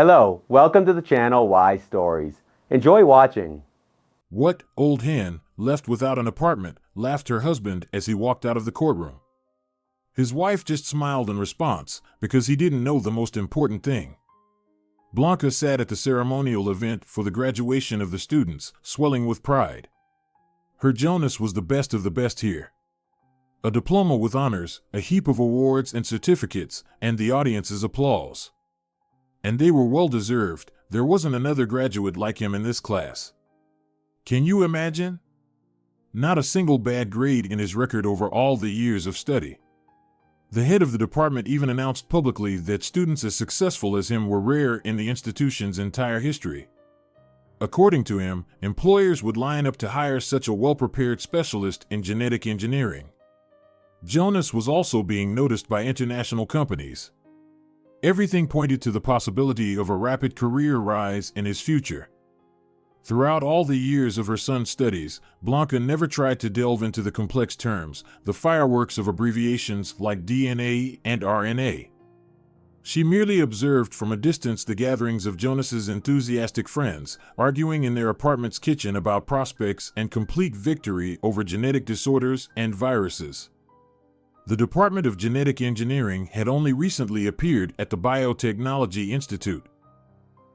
Hello, welcome to the channel Wise Stories. Enjoy watching. What old hen, left without an apartment, laughed her husband as he walked out of the courtroom. His wife just smiled in response, because he didn't know the most important thing. Blanca sat at the ceremonial event for the graduation of the students, swelling with pride. Her Jonas was the best of the best here. A diploma with honors, a heap of awards and certificates, and the audience's applause. And they were well-deserved. There wasn't another graduate like him in this class. Can you imagine? Not a single bad grade in his record over all the years of study. The head of the department even announced publicly that students as successful as him were rare in the institution's entire history. According to him, employers would line up to hire such a well-prepared specialist in genetic engineering. Jonas was also being noticed by international companies. Everything pointed to the possibility of a rapid career rise in his future. Throughout all the years of her son's studies, Blanca never tried to delve into the complex terms, the fireworks of abbreviations like DNA and RNA. She merely observed from a distance the gatherings of Jonas's enthusiastic friends, arguing in their apartment's kitchen about prospects and complete victory over genetic disorders and viruses. The Department of Genetic Engineering had only recently appeared at the Biotechnology Institute.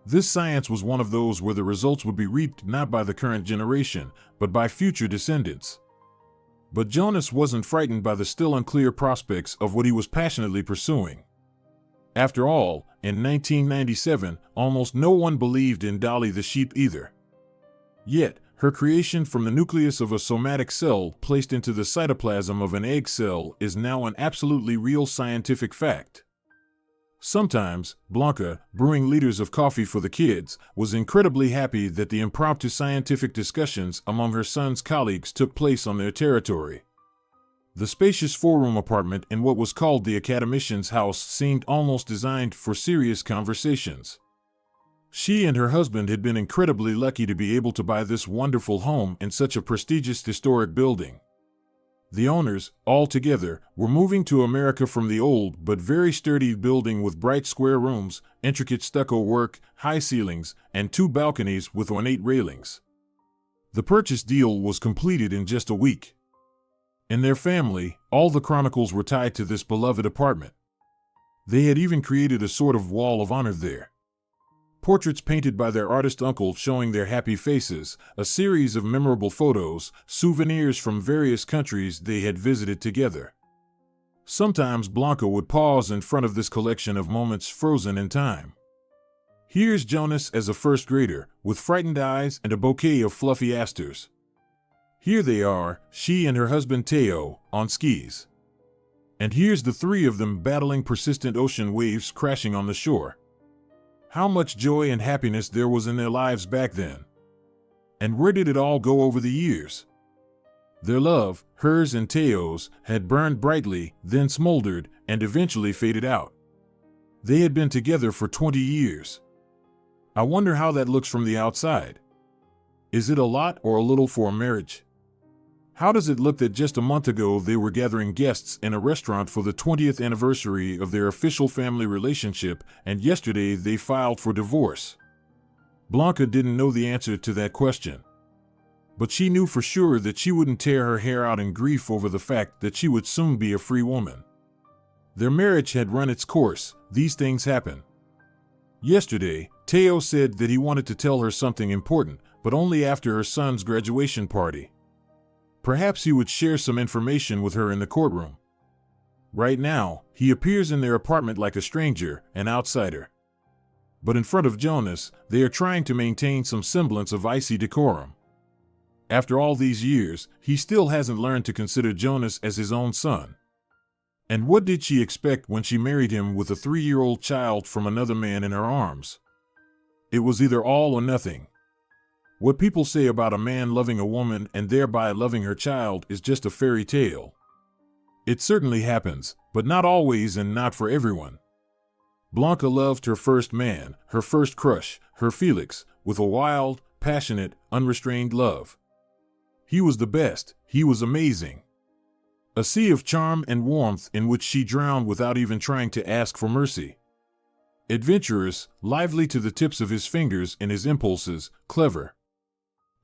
This science was one of those where the results would be reaped not by the current generation, but by future descendants. But Jonas wasn't frightened by the still unclear prospects of what he was passionately pursuing. After all, in 1997, almost no one believed in Dolly the sheep either. Yet, her creation from the nucleus of a somatic cell placed into the cytoplasm of an egg cell is now an absolutely real scientific fact. Sometimes, Blanca, brewing liters of coffee for the kids, was incredibly happy that the impromptu scientific discussions among her son's colleagues took place on their territory. The spacious four-room apartment in what was called the academician's house seemed almost designed for serious conversations. She and her husband had been incredibly lucky to be able to buy this wonderful home in such a prestigious historic building. The owners, all together, were moving to America from the old but very sturdy building with bright square rooms, intricate stucco work, high ceilings, and 2 balconies with ornate railings. The purchase deal was completed in just a week. In their family, all the chronicles were tied to this beloved apartment. They had even created a sort of wall of honor there. Portraits painted by their artist uncle showing their happy faces, a series of memorable photos, souvenirs from various countries they had visited together. Sometimes Blanca would pause in front of this collection of moments frozen in time. Here's Jonas as a first grader, with frightened eyes and a bouquet of fluffy asters. Here they are, she and her husband Teo, on skis. And here's the 3 of them battling persistent ocean waves crashing on the shore. How much joy and happiness there was in their lives back then. And where did it all go over the years? Their love, hers and Teo's, had burned brightly, then smoldered, and eventually faded out. They had been together for 20 years. I wonder how that looks from the outside. Is it a lot or a little for a marriage? How does it look that just a month ago they were gathering guests in a restaurant for the 20th anniversary of their official family relationship, and yesterday they filed for divorce? Blanca didn't know the answer to that question. But she knew for sure that she wouldn't tear her hair out in grief over the fact that she would soon be a free woman. Their marriage had run its course. These things happen. Yesterday, Teo said that he wanted to tell her something important, but only after her son's graduation party. Perhaps he would share some information with her in the courtroom. Right now, he appears in their apartment like a stranger, an outsider. But in front of Jonas, they are trying to maintain some semblance of icy decorum. After all these years, he still hasn't learned to consider Jonas as his own son. And what did she expect when she married him with a 3-year-old child from another man in her arms? It was either all or nothing. What people say about a man loving a woman and thereby loving her child is just a fairy tale. It certainly happens, but not always and not for everyone. Blanca loved her first man, her first crush, her Felix, with a wild, passionate, unrestrained love. He was the best, he was amazing. A sea of charm and warmth in which she drowned without even trying to ask for mercy. Adventurous, lively to the tips of his fingers in his impulses, clever.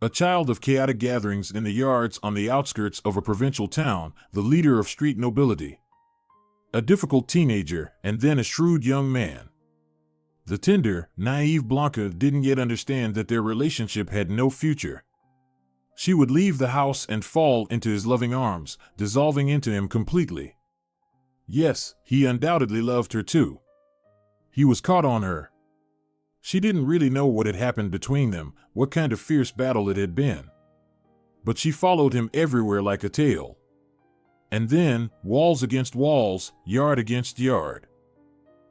A child of chaotic gatherings in the yards on the outskirts of a provincial town, the leader of street nobility. A difficult teenager, and then a shrewd young man. The tender, naive Blanca didn't yet understand that their relationship had no future. She would leave the house and fall into his loving arms, dissolving into him completely. Yes, he undoubtedly loved her too. He was caught on her. She didn't really know what had happened between them, what kind of fierce battle it had been. But she followed him everywhere like a tail. And then, walls against walls, yard against yard.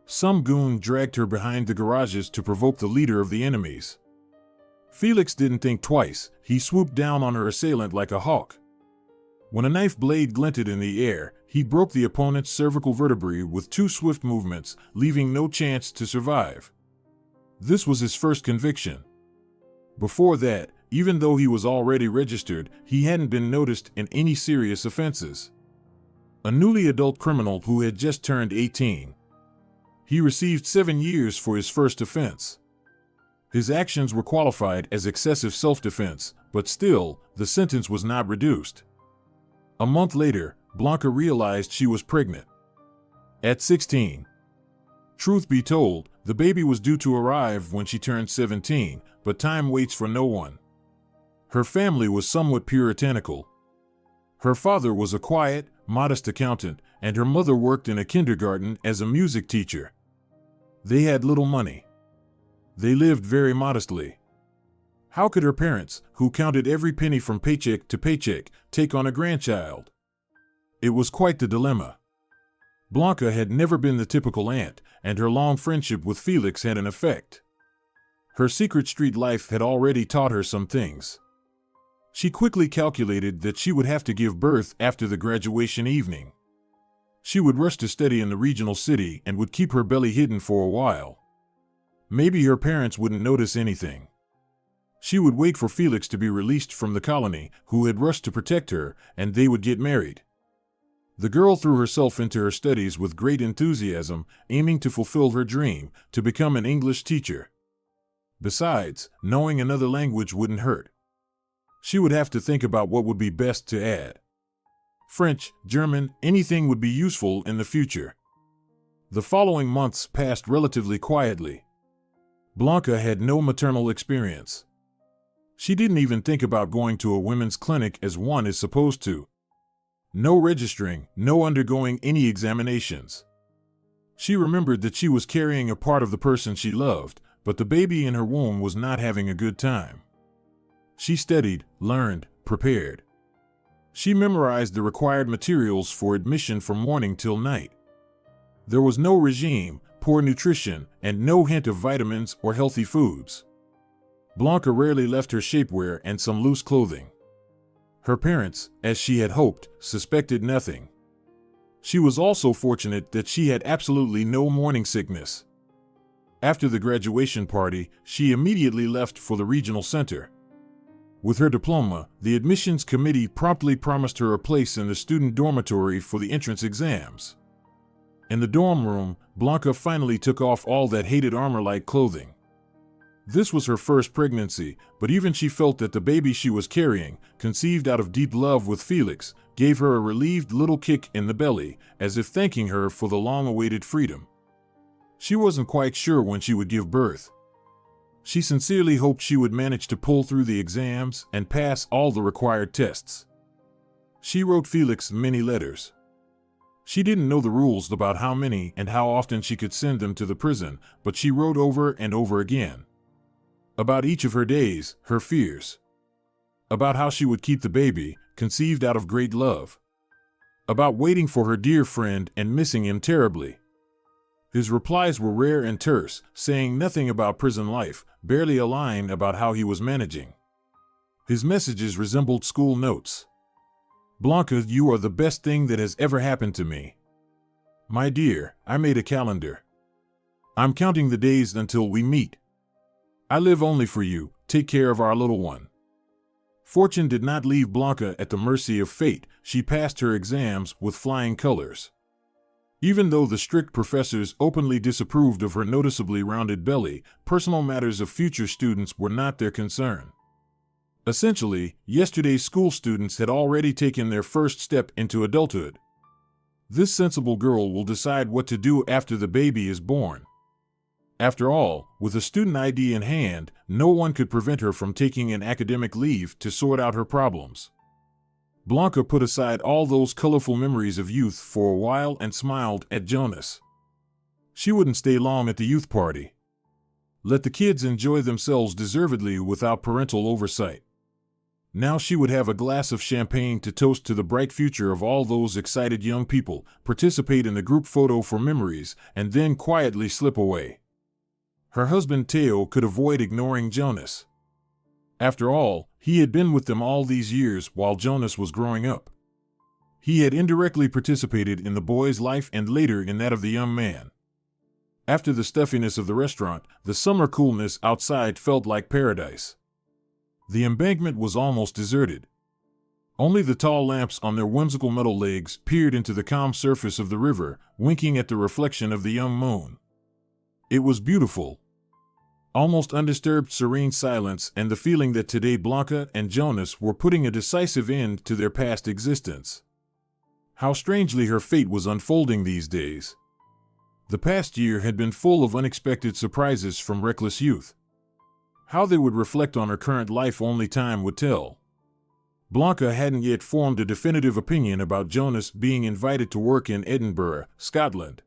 Some goon dragged her behind the garages to provoke the leader of the enemies. Felix didn't think twice. He swooped down on her assailant like a hawk. When a knife blade glinted in the air, he broke the opponent's cervical vertebrae with 2 swift movements, leaving no chance to survive. This was his first conviction. Before that, even though he was already registered, he hadn't been noticed in any serious offenses. A newly adult criminal who had just turned 18. He received 7 years for his first offense. His actions were qualified as excessive self-defense, but still, the sentence was not reduced. A month later, Blanca realized she was pregnant. At 16. Truth be told, the baby was due to arrive when she turned 17, but time waits for no one. Her family was somewhat puritanical. Her father was a quiet, modest accountant, and her mother worked in a kindergarten as a music teacher. They had little money. They lived very modestly. How could her parents, who counted every penny from paycheck to paycheck, take on a grandchild? It was quite the dilemma. Blanca had never been the typical aunt, and her long friendship with Felix had an effect. Her secret street life had already taught her some things. She quickly calculated that she would have to give birth after the graduation evening. She would rush to study in the regional city and would keep her belly hidden for a while. Maybe her parents wouldn't notice anything. She would wait for Felix to be released from the colony, who had rushed to protect her, and they would get married. The girl threw herself into her studies with great enthusiasm, aiming to fulfill her dream, to become an English teacher. Besides, knowing another language wouldn't hurt. She would have to think about what would be best to add. French, German, anything would be useful in the future. The following months passed relatively quietly. Blanca had no maternal experience. She didn't even think about going to a women's clinic as one is supposed to. No registering, no undergoing any examinations. She remembered that she was carrying a part of the person she loved, but the baby in her womb was not having a good time. She studied, learned, prepared. She memorized the required materials for admission from morning till night. There was no regime, poor nutrition, and no hint of vitamins or healthy foods. Blanca rarely left her shapewear and some loose clothing. Her parents, as she had hoped, suspected nothing. She was also fortunate that she had absolutely no morning sickness. After the graduation party, she immediately left for the regional center. With her diploma, the admissions committee promptly promised her a place in the student dormitory for the entrance exams. In the dorm room, Blanca finally took off all that hated armor-like clothing. This was her first pregnancy, but even she felt that the baby she was carrying, conceived out of deep love with Felix, gave her a relieved little kick in the belly, as if thanking her for the long-awaited freedom. She wasn't quite sure when she would give birth. She sincerely hoped she would manage to pull through the exams and pass all the required tests. She wrote Felix many letters. She didn't know the rules about how many and how often she could send them to the prison, but she wrote over and over again. About each of her days, her fears. About how she would keep the baby, conceived out of great love. About waiting for her dear friend and missing him terribly. His replies were rare and terse, saying nothing about prison life, barely a line about how he was managing. His messages resembled school notes. Blanca, you are the best thing that has ever happened to me. My dear, I made a calendar. I'm counting the days until we meet. I live only for you, take care of our little one. Fortune did not leave Blanca at the mercy of fate. She passed her exams with flying colors. Even though the strict professors openly disapproved of her noticeably rounded belly, personal matters of future students were not their concern. Essentially, yesterday's school students had already taken their first step into adulthood. This sensible girl will decide what to do after the baby is born. After all, with a student ID in hand, no one could prevent her from taking an academic leave to sort out her problems. Blanca put aside all those colorful memories of youth for a while and smiled at Jonas. She wouldn't stay long at the youth party. Let the kids enjoy themselves deservedly without parental oversight. Now she would have a glass of champagne to toast to the bright future of all those excited young people, participate in the group photo for memories, and then quietly slip away. Her husband Theo could avoid ignoring Jonas. After all, he had been with them all these years while Jonas was growing up. He had indirectly participated in the boy's life and later in that of the young man. After the stuffiness of the restaurant, the summer coolness outside felt like paradise. The embankment was almost deserted. Only the tall lamps on their whimsical metal legs peered into the calm surface of the river, winking at the reflection of the young moon. It was beautiful. Almost undisturbed serene silence and the feeling that today Blanca and Jonas were putting a decisive end to their past existence. How strangely her fate was unfolding these days. The past year had been full of unexpected surprises from reckless youth. How they would reflect on her current life only time would tell. Blanca hadn't yet formed a definitive opinion about Jonas being invited to work in Edinburgh, Scotland.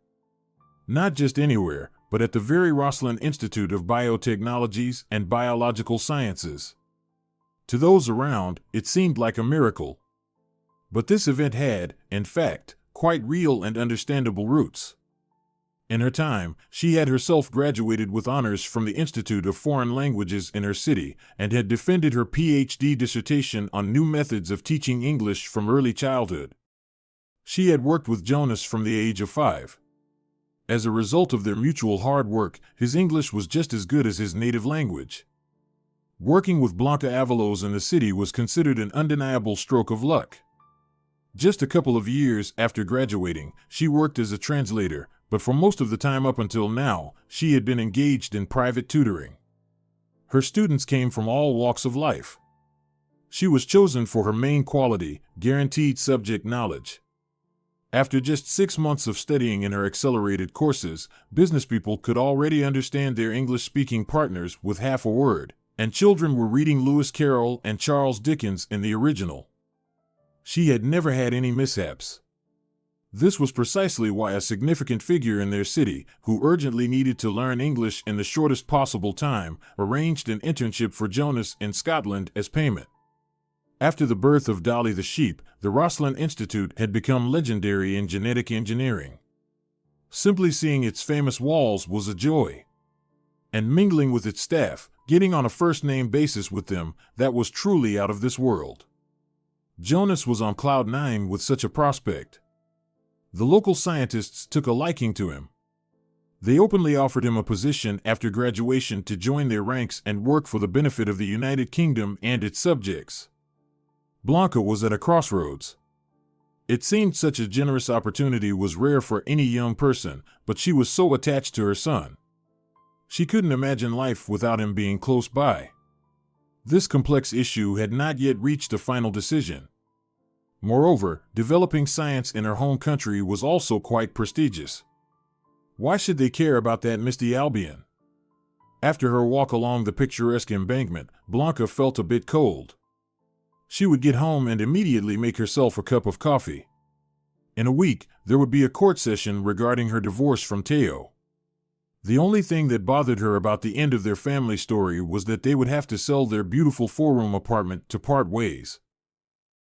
Not just anywhere, but at the very Roslin Institute of Biotechnologies and Biological Sciences. To those around, it seemed like a miracle. But this event had, in fact, quite real and understandable roots. In her time, she had herself graduated with honors from the Institute of Foreign Languages in her city and had defended her PhD dissertation on new methods of teaching English from early childhood. She had worked with Jonas from the age of 5. As a result of their mutual hard work, his English was just as good as his native language. Working with Blanca Avalos in the city was considered an undeniable stroke of luck. Just a couple of years after graduating, she worked as a translator, but for most of the time up until now, she had been engaged in private tutoring. Her students came from all walks of life. She was chosen for her main quality, guaranteed subject knowledge. After just 6 months of studying in her accelerated courses, business people could already understand their English-speaking partners with half a word, and children were reading Lewis Carroll and Charles Dickens in the original. She had never had any mishaps. This was precisely why a significant figure in their city, who urgently needed to learn English in the shortest possible time, arranged an internship for Jonas in Scotland as payment. After the birth of Dolly the sheep, the Roslin Institute had become legendary in genetic engineering. Simply seeing its famous walls was a joy. And mingling with its staff, getting on a first-name basis with them, that was truly out of this world. Jonas was on cloud 9 with such a prospect. The local scientists took a liking to him. They openly offered him a position after graduation to join their ranks and work for the benefit of the United Kingdom and its subjects. Blanca was at a crossroads. It seemed such a generous opportunity was rare for any young person, but she was so attached to her son. She couldn't imagine life without him being close by. This complex issue had not yet reached a final decision. Moreover, developing science in her home country was also quite prestigious. Why should they care about that misty Albion? After her walk along the picturesque embankment, Blanca felt a bit cold. She would get home and immediately make herself a cup of coffee. In a week, there would be a court session regarding her divorce from Theo. The only thing that bothered her about the end of their family story was that they would have to sell their beautiful 4-room apartment to part ways.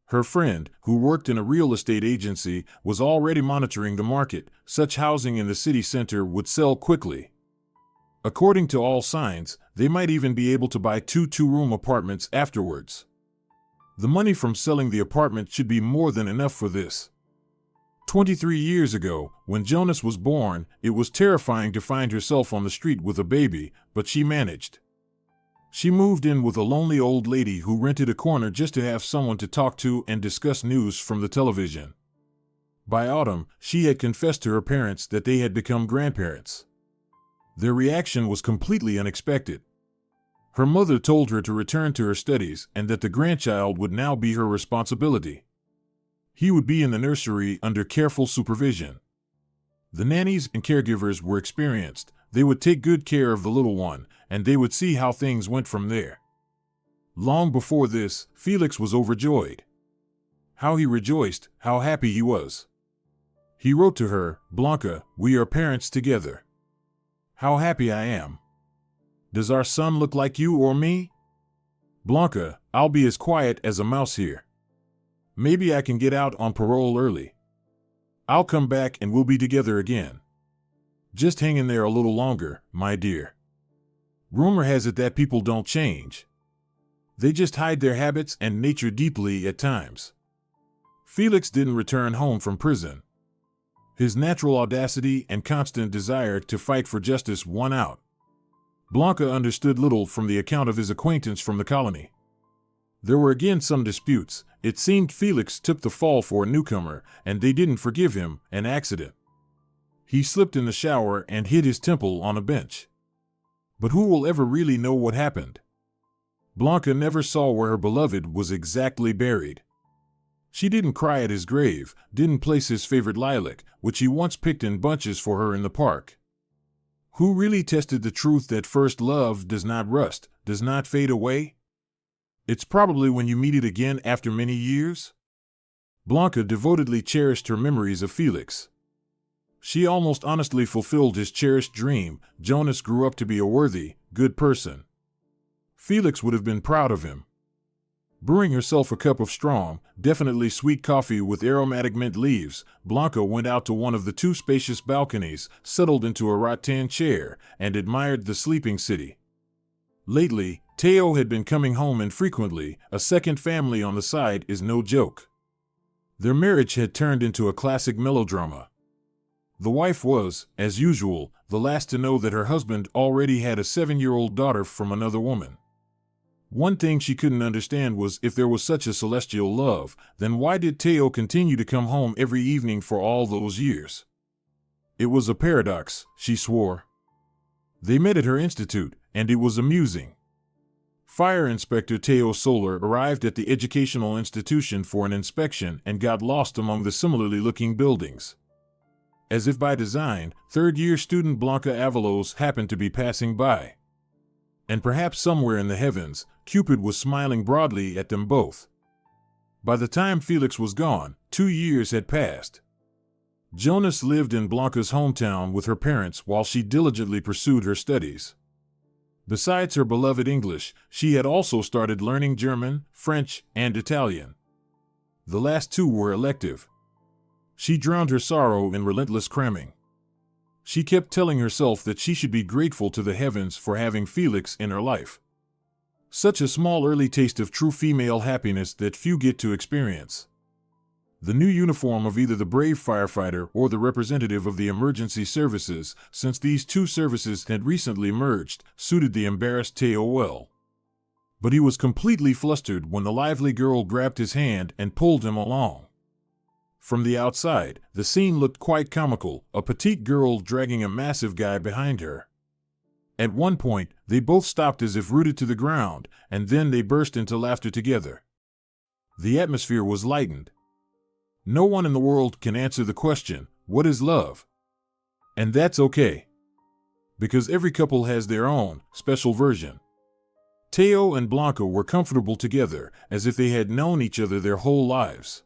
Her friend, who worked in a real estate agency, was already monitoring the market. Such housing in the city center would sell quickly. According to all signs, they might even be able to buy 2 2-room apartments afterwards. The money from selling the apartment should be more than enough for this. 23 years ago, when Jonas was born, it was terrifying to find herself on the street with a baby, but she managed. She moved in with a lonely old lady who rented a corner just to have someone to talk to and discuss news from the television. By autumn, she had confessed to her parents that they had become grandparents. Their reaction was completely unexpected. Her mother told her to return to her studies and that the grandchild would now be her responsibility. He would be in the nursery under careful supervision. The nannies and caregivers were experienced. They would take good care of the little one, and they would see how things went from there. Long before this, Felix was overjoyed. How he rejoiced, how happy he was. He wrote to her, "Blanca, we are parents together. How happy I am. Does our son look like you or me? Blanca, I'll be as quiet as a mouse here. Maybe I can get out on parole early. I'll come back and we'll be together again. Just hang in there a little longer, my dear. Rumor has it that people don't change. They just hide their habits and nature deeply at times." Felix didn't return home from prison. His natural audacity and constant desire to fight for justice won out. Blanca understood little from the account of his acquaintance from the colony. There were again some disputes. It seemed Felix took the fall for a newcomer, and they didn't forgive him, an accident. He slipped in the shower and hit his temple on a bench. But who will ever really know what happened? Blanca never saw where her beloved was exactly buried. She didn't cry at his grave, didn't place his favorite lilac, which he once picked in bunches for her in the park. Who really tested the truth that first love does not rust, does not fade away? It's probably when you meet it again after many years. Blanca devotedly cherished her memories of Felix. She almost honestly fulfilled his cherished dream. Jonas grew up to be a worthy, good person. Felix would have been proud of him. Brewing herself a cup of strong, definitely sweet coffee with aromatic mint leaves, Blanca went out to one of the two spacious balconies, settled into a rattan chair, and admired the sleeping city. Lately, Teo had been coming home infrequently. A second family on the side is no joke. Their marriage had turned into a classic melodrama. The wife was, as usual, the last to know that her husband already had a 7-year-old daughter from another woman. One thing she couldn't understand was if there was such a celestial love, then why did Teo continue to come home every evening for all those years? It was a paradox, she swore. They met at her institute, and it was amusing. Fire Inspector Teo Solar arrived at the educational institution for an inspection and got lost among the similarly looking buildings. As if by design, third-year student Blanca Avalos happened to be passing by. And perhaps somewhere in the heavens, Cupid was smiling broadly at them both. By the time Felix was gone, 2 years had passed. Jonas lived in Blanca's hometown with her parents while she diligently pursued her studies. Besides her beloved English, she had also started learning German, French, and Italian. The last two were elective. She drowned her sorrow in relentless cramming. She kept telling herself that she should be grateful to the heavens for having Felix in her life. Such a small early taste of true female happiness that few get to experience. The new uniform of either the brave firefighter or the representative of the emergency services, since these two services had recently merged, suited the embarrassed Teo well. But he was completely flustered when the lively girl grabbed his hand and pulled him along. From the outside, the scene looked quite comical, a petite girl dragging a massive guy behind her. At one point, they both stopped as if rooted to the ground, and then they burst into laughter together. The atmosphere was lightened. No one in the world can answer the question, what is love? And that's okay. Because every couple has their own, special version. Teo and Blanca were comfortable together, as if they had known each other their whole lives.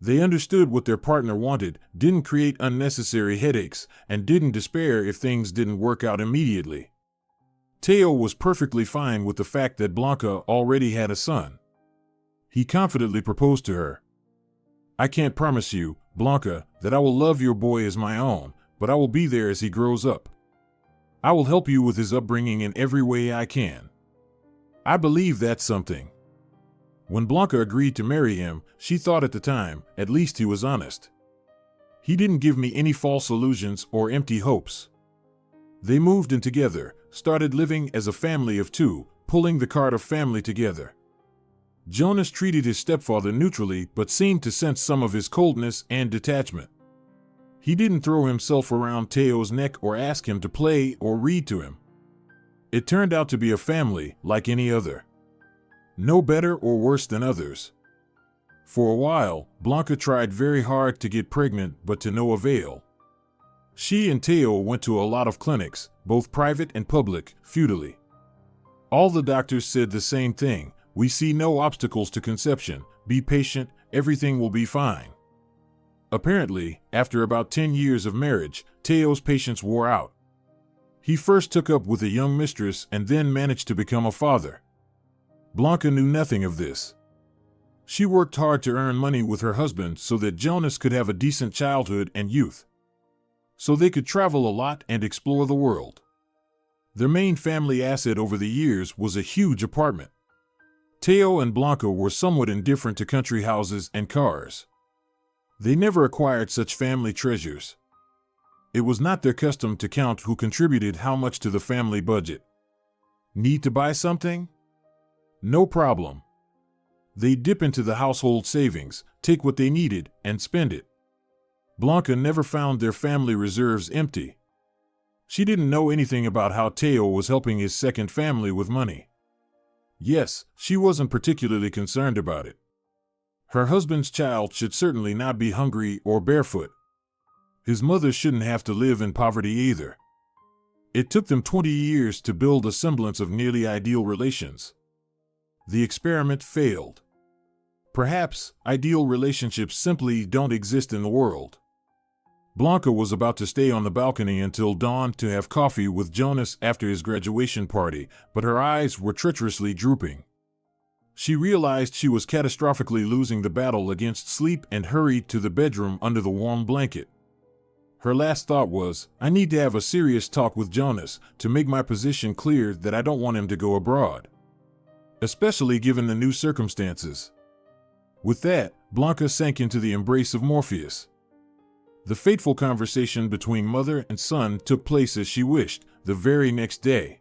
They understood what their partner wanted, didn't create unnecessary headaches, and didn't despair if things didn't work out immediately. Teo was perfectly fine with the fact that Blanca already had a son. He confidently proposed to her. I can't promise you, Blanca, that I will love your boy as my own, but I will be there as he grows up. I will help you with his upbringing in every way I can. I believe that's something. When Blanca agreed to marry him, she thought at the time, at least he was honest. He didn't give me any false illusions or empty hopes. They moved in together, started living as a family of two, pulling the cart of family together. Jonas treated his stepfather neutrally but seemed to sense some of his coldness and detachment. He didn't throw himself around Teo's neck or ask him to play or read to him. It turned out to be a family like any other. No better or worse than others. For a while, Blanca tried very hard to get pregnant but to no avail. She and Teo went to a lot of clinics, both private and public, futilely. All the doctors said the same thing: we see no obstacles to conception, be patient, everything will be fine. Apparently, after about 10 years of marriage, Teo's patience wore out. He first took up with a young mistress and then managed to become a father. Blanca knew nothing of this. She worked hard to earn money with her husband so that Jonas could have a decent childhood and youth, so they could travel a lot and explore the world. Their main family asset over the years was a huge apartment. Teo and Blanca were somewhat indifferent to country houses and cars. They never acquired such family treasures. It was not their custom to count who contributed how much to the family budget. Need to buy something? No problem. They'd dip into the household savings, take what they needed, and spend it. Blanca never found their family reserves empty. She didn't know anything about how Teo was helping his second family with money. Yes, she wasn't particularly concerned about it. Her husband's child should certainly not be hungry or barefoot. His mother shouldn't have to live in poverty either. It took them 20 years to build a semblance of nearly ideal relations. The experiment failed. Perhaps ideal relationships simply don't exist in the world. Blanca was about to stay on the balcony until dawn to have coffee with Jonas after his graduation party, but her eyes were treacherously drooping. She realized she was catastrophically losing the battle against sleep and hurried to the bedroom under the warm blanket. Her last thought was, I need to have a serious talk with Jonas to make my position clear that I don't want him to go abroad, especially given the new circumstances. With that, Blanca sank into the embrace of Morpheus. The fateful conversation between mother and son took place as she wished, the very next day.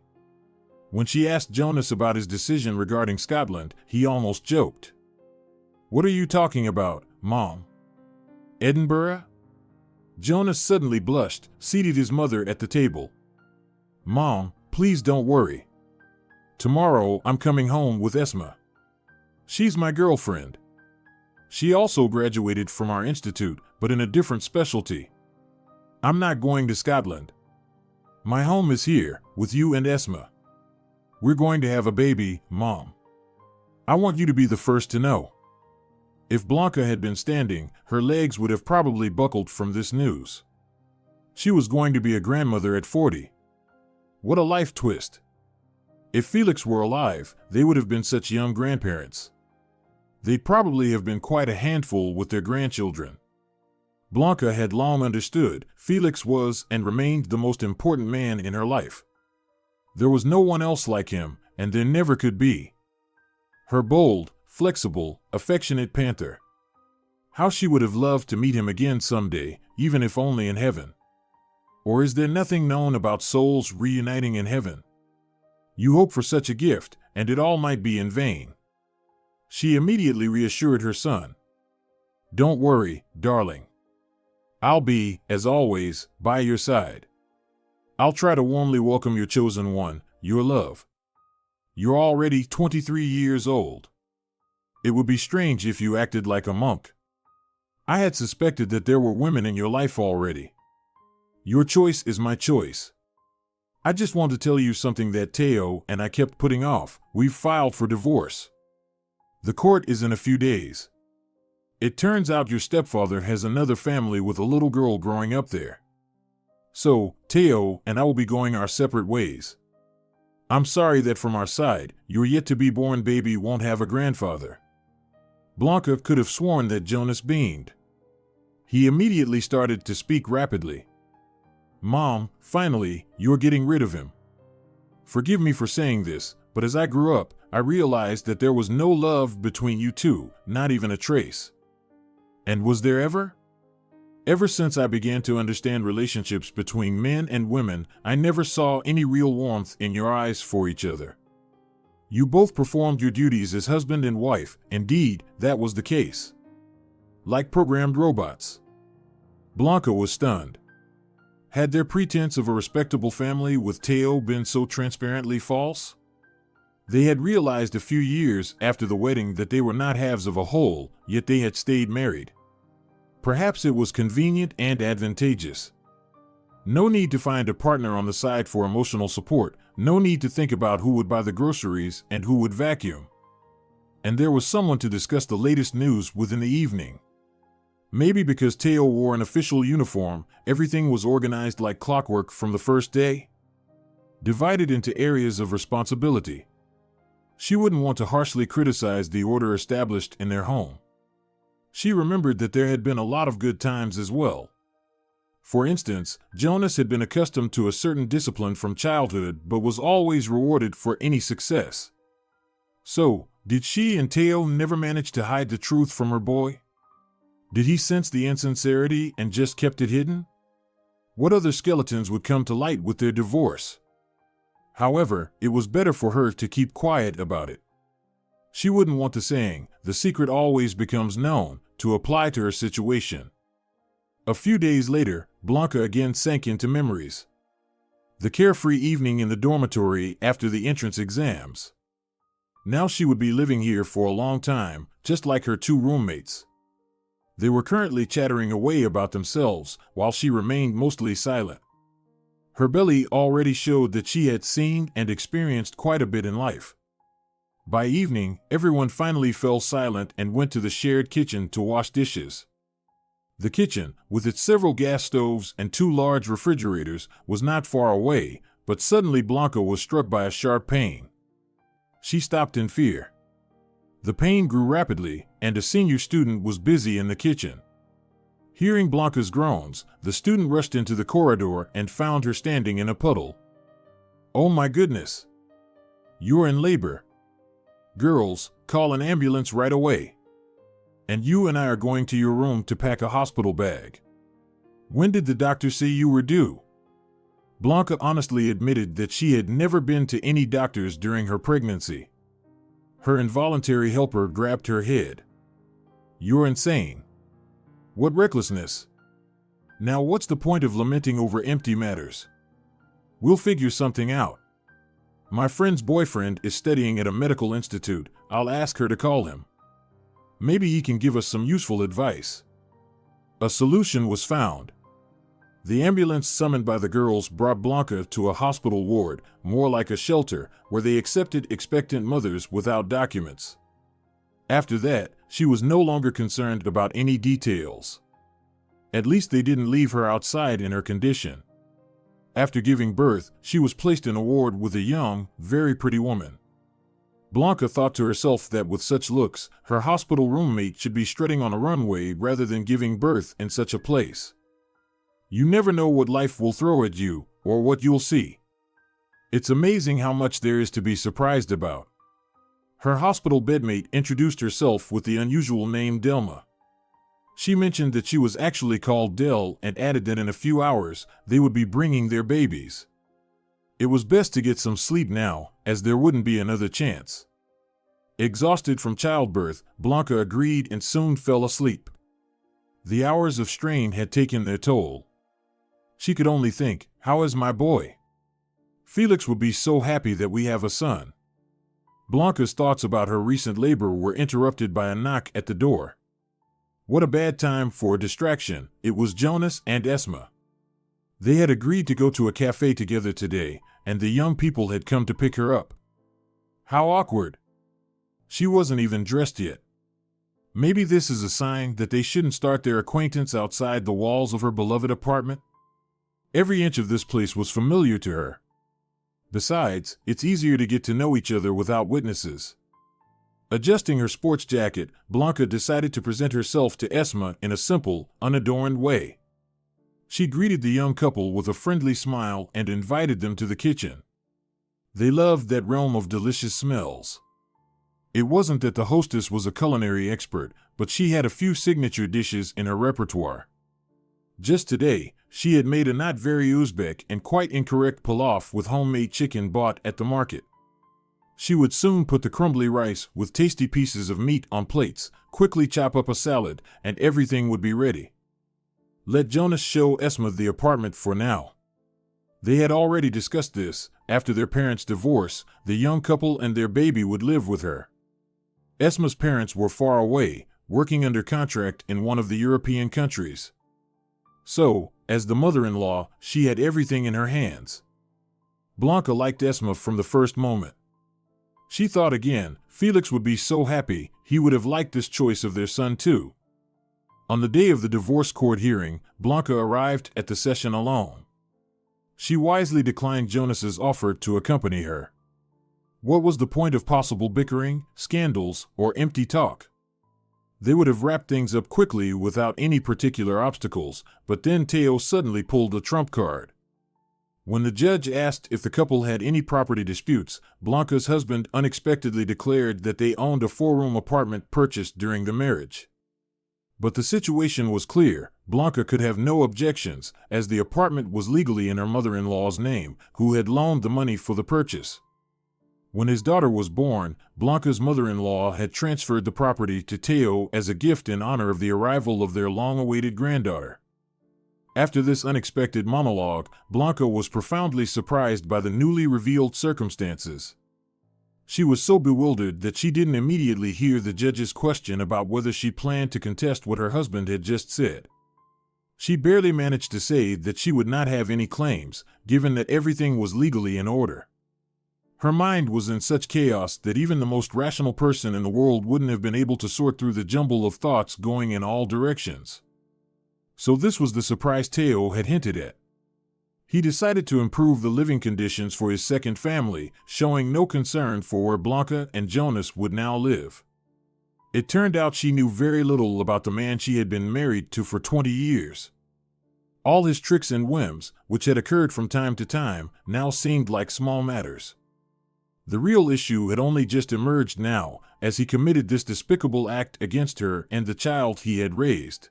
When she asked Jonas about his decision regarding Scotland, he almost joked. What are you talking about, Mom? Edinburgh? Jonas suddenly blushed, seated his mother at the table. Mom, please don't worry. Tomorrow I'm coming home with Esma. She's my girlfriend. She also graduated from our institute, but in a different specialty. I'm not going to Scotland. My home is here, with you and Esma. We're going to have a baby, Mom. I want you to be the first to know. If Blanca had been standing, her legs would have probably buckled from this news. She was going to be a grandmother at 40. What a life twist. If Felix were alive, they would have been such young grandparents. They'd probably have been quite a handful with their grandchildren. Blanca had long understood Felix was and remained the most important man in her life. There was no one else like him, and there never could be. Her bold, flexible, affectionate panther. How she would have loved to meet him again someday, even if only in heaven. Or is there nothing known about souls reuniting in heaven? You hope for such a gift, and it all might be in vain. She immediately reassured her son. Don't worry, darling. I'll be, as always, by your side. I'll try to warmly welcome your chosen one, your love. You're already 23 years old. It would be strange if you acted like a monk. I had suspected that there were women in your life already. Your choice is my choice. I just want to tell you something that Teo and I kept putting off. We've filed for divorce. The court is in a few days. It turns out your stepfather has another family with a little girl growing up there. So, Teo and I will be going our separate ways. I'm sorry that from our side, your yet-to-be-born baby won't have a grandfather. Blanca could have sworn that Jonas beamed. He immediately started to speak rapidly. Mom, finally, you're getting rid of him. Forgive me for saying this, but as I grew up, I realized that there was no love between you two, not even a trace. And was there ever? Ever since I began to understand relationships between men and women, I never saw any real warmth in your eyes for each other. You both performed your duties as husband and wife. Indeed, that was the case. Like programmed robots. Blanca was stunned. Had their pretense of a respectable family with Teo been so transparently false? They had realized a few years after the wedding that they were not halves of a whole, yet they had stayed married. Perhaps it was convenient and advantageous. No need to find a partner on the side for emotional support, no need to think about who would buy the groceries and who would vacuum. And there was someone to discuss the latest news with in the evening. Maybe because Teo wore an official uniform, everything was organized like clockwork from the first day. Divided into areas of responsibility. She wouldn't want to harshly criticize the order established in their home. She remembered that there had been a lot of good times as well. For instance, Jonas had been accustomed to a certain discipline from childhood but was always rewarded for any success. So, did she and Teo never manage to hide the truth from her boy? Did he sense the insincerity and just kept it hidden? What other skeletons would come to light with their divorce? However, it was better for her to keep quiet about it. She wouldn't want the saying, "the secret always becomes known," to apply to her situation. A few days later, Blanca again sank into memories. The carefree evening in the dormitory after the entrance exams. Now she would be living here for a long time, just like her two roommates. They were currently chattering away about themselves, while she remained mostly silent. Her belly already showed that she had seen and experienced quite a bit in life. By evening, everyone finally fell silent and went to the shared kitchen to wash dishes. The kitchen, with its several gas stoves and two large refrigerators, was not far away, but suddenly Blanca was struck by a sharp pain. She stopped in fear. The pain grew rapidly, and a senior student was busy in the kitchen. Hearing Blanca's groans, the student rushed into the corridor and found her standing in a puddle. "Oh my goodness! You're in labor. Girls, call an ambulance right away. And you and I are going to your room to pack a hospital bag. When did the doctor say you were due?" Blanca honestly admitted that she had never been to any doctors during her pregnancy. Her involuntary helper grabbed her head. "You're insane. What recklessness. Now what's the point of lamenting over empty matters? We'll figure something out. My friend's boyfriend is studying at a medical institute. I'll ask her to call him. Maybe he can give us some useful advice." A solution was found. The ambulance summoned by the girls brought Blanca to a hospital ward, more like a shelter, where they accepted expectant mothers without documents. After that, she was no longer concerned about any details. At least they didn't leave her outside in her condition. After giving birth, she was placed in a ward with a young, very pretty woman. Blanca thought to herself that with such looks, her hospital roommate should be strutting on a runway rather than giving birth in such a place. You never know what life will throw at you, or what you'll see. It's amazing how much there is to be surprised about. Her hospital bedmate introduced herself with the unusual name Delma. She mentioned that she was actually called Del and added that in a few hours, they would be bringing their babies. It was best to get some sleep now, as there wouldn't be another chance. Exhausted from childbirth, Blanca agreed and soon fell asleep. The hours of strain had taken their toll. She could only think, "How is my boy? Felix will be so happy that we have a son." Blanca's thoughts about her recent labor were interrupted by a knock at the door. What a bad time for a distraction. It was Jonas and Esma. They had agreed to go to a cafe together today, and the young people had come to pick her up. How awkward. She wasn't even dressed yet. Maybe this is a sign that they shouldn't start their acquaintance outside the walls of her beloved apartment? Every inch of this place was familiar to her. Besides, it's easier to get to know each other without witnesses. Adjusting her sports jacket, Blanca decided to present herself to Esma in a simple, unadorned way. She greeted the young couple with a friendly smile and invited them to the kitchen. They loved that realm of delicious smells. It wasn't that the hostess was a culinary expert, but she had a few signature dishes in her repertoire. Just today, she had made a not very Uzbek and quite incorrect pilaf with homemade chicken bought at the market. She would soon put the crumbly rice with tasty pieces of meat on plates, quickly chop up a salad, and everything would be ready. Let Jonas show Esma the apartment for now. They had already discussed this. After their parents' divorce, the young couple and their baby would live with her. Esma's parents were far away, working under contract in one of the European countries. So, as the mother-in-law, she had everything in her hands. Blanca liked Esma from the first moment. She thought again, Felix would be so happy, he would have liked this choice of their son too. On the day of the divorce court hearing, Blanca arrived at the session alone. She wisely declined Jonas's offer to accompany her. What was the point of possible bickering, scandals, or empty talk? They would have wrapped things up quickly without any particular obstacles, but then Teo suddenly pulled a trump card. When the judge asked if the couple had any property disputes, Blanca's husband unexpectedly declared that they owned a 4-room apartment purchased during the marriage. But the situation was clear. Blanca could have no objections, as the apartment was legally in her mother-in-law's name, who had loaned the money for the purchase. When his daughter was born, Blanca's mother-in-law had transferred the property to Teo as a gift in honor of the arrival of their long-awaited granddaughter. After this unexpected monologue, Blanca was profoundly surprised by the newly revealed circumstances. She was so bewildered that she didn't immediately hear the judge's question about whether she planned to contest what her husband had just said. She barely managed to say that she would not have any claims, given that everything was legally in order. Her mind was in such chaos that even the most rational person in the world wouldn't have been able to sort through the jumble of thoughts going in all directions. So this was the surprise Teo had hinted at. He decided to improve the living conditions for his second family, showing no concern for where Blanca and Jonas would now live. It turned out she knew very little about the man she had been married to for 20 years. All his tricks and whims, which had occurred from time to time, now seemed like small matters. The real issue had only just emerged now, as he committed this despicable act against her and the child he had raised.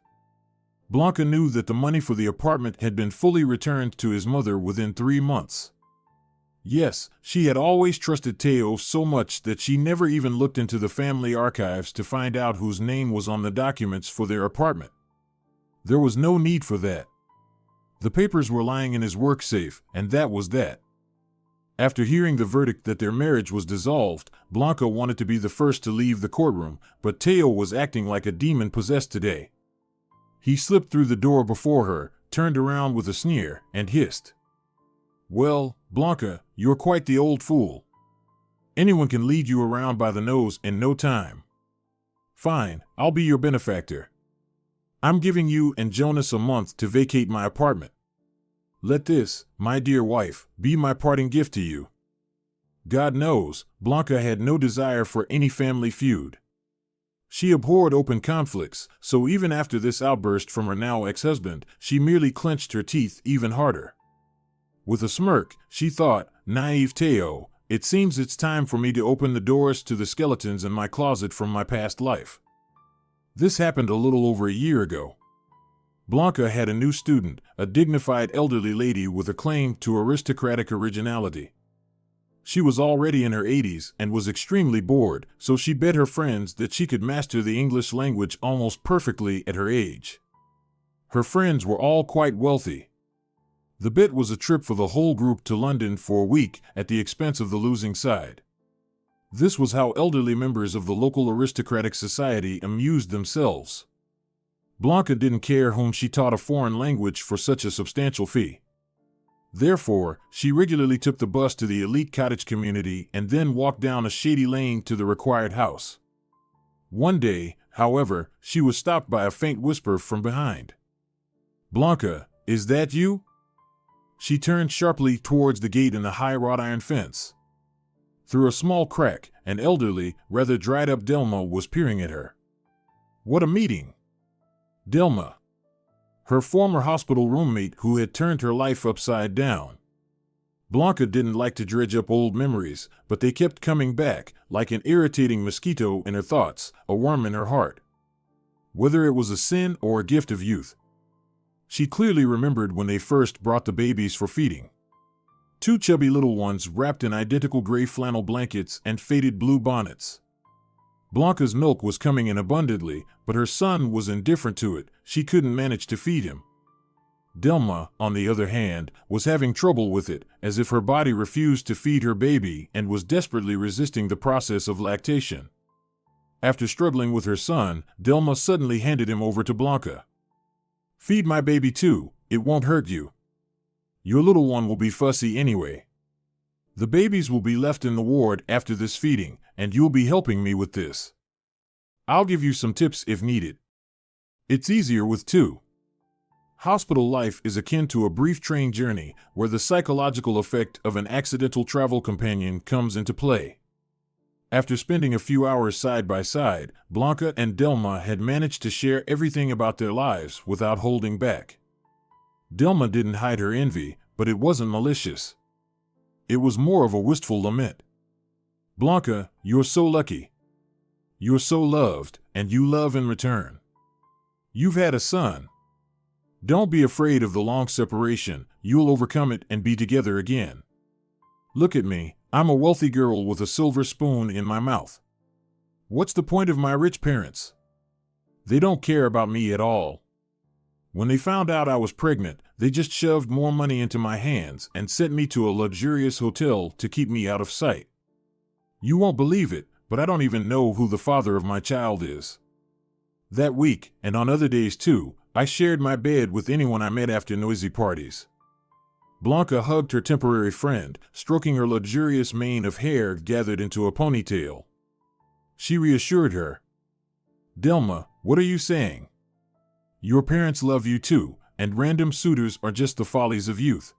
Blanca knew that the money for the apartment had been fully returned to his mother within 3 months. Yes, she had always trusted Teo so much that she never even looked into the family archives to find out whose name was on the documents for their apartment. There was no need for that. The papers were lying in his work safe, and that was that. After hearing the verdict that their marriage was dissolved, Blanca wanted to be the first to leave the courtroom, but Teo was acting like a demon possessed today. He slipped through the door before her, turned around with a sneer, and hissed, "Well, Blanca, you're quite the old fool. Anyone can lead you around by the nose in no time. Fine, I'll be your benefactor. I'm giving you and Jonas a month to vacate my apartment. Let this, my dear wife, be my parting gift to you." God knows, Blanca had no desire for any family feud. She abhorred open conflicts, so even after this outburst from her now ex-husband, she merely clenched her teeth even harder. With a smirk, she thought, "Naive Teo, it seems it's time for me to open the doors to the skeletons in my closet from my past life." This happened a little over a year ago. Blanca had a new student, a dignified elderly lady with a claim to aristocratic originality. She was already in her 80s and was extremely bored, so she bet her friends that she could master the English language almost perfectly at her age. Her friends were all quite wealthy. The bet was a trip for the whole group to London for a week at the expense of the losing side. This was how elderly members of the local aristocratic society amused themselves. Blanca didn't care whom she taught a foreign language for such a substantial fee. Therefore, she regularly took the bus to the elite cottage community and then walked down a shady lane to the required house. One day, however, she was stopped by a faint whisper from behind. "Blanca, is that you?" She turned sharply towards the gate in the high wrought iron fence. Through a small crack, an elderly, rather dried-up Delma was peering at her. What a meeting! Delma, her former hospital roommate who had turned her life upside down. Blanca didn't like to dredge up old memories, but they kept coming back, like an irritating mosquito in her thoughts, a worm in her heart. Whether it was a sin or a gift of youth. She clearly remembered when they first brought the babies for feeding. Two chubby little ones wrapped in identical gray flannel blankets and faded blue bonnets. Blanca's milk was coming in abundantly, but her son was indifferent to it. She couldn't manage to feed him. Delma, on the other hand, was having trouble with it, as if her body refused to feed her baby and was desperately resisting the process of lactation. After struggling with her son, Delma suddenly handed him over to Blanca. "Feed my baby too, it won't hurt you. Your little one will be fussy anyway. The babies will be left in the ward after this feeding, and you'll be helping me with this. I'll give you some tips if needed. It's easier with two." Hospital life is akin to a brief train journey where the psychological effect of an accidental travel companion comes into play. After spending a few hours side by side, Blanca and Delma had managed to share everything about their lives without holding back. Delma didn't hide her envy, but it wasn't malicious. It was more of a wistful lament. "Blanca, you're so lucky. You're so loved, and you love in return. You've had a son. Don't be afraid of the long separation, you'll overcome it and be together again. Look at me, I'm a wealthy girl with a silver spoon in my mouth. What's the point of my rich parents? They don't care about me at all. When they found out I was pregnant, they just shoved more money into my hands and sent me to a luxurious hotel to keep me out of sight. You won't believe it, but I don't even know who the father of my child is. That week, and on other days too, I shared my bed with anyone I met after noisy parties." Blanca hugged her temporary friend, stroking her luxurious mane of hair gathered into a ponytail. She reassured her. "Delma, what are you saying? Your parents love you too, and random suitors are just the follies of youth.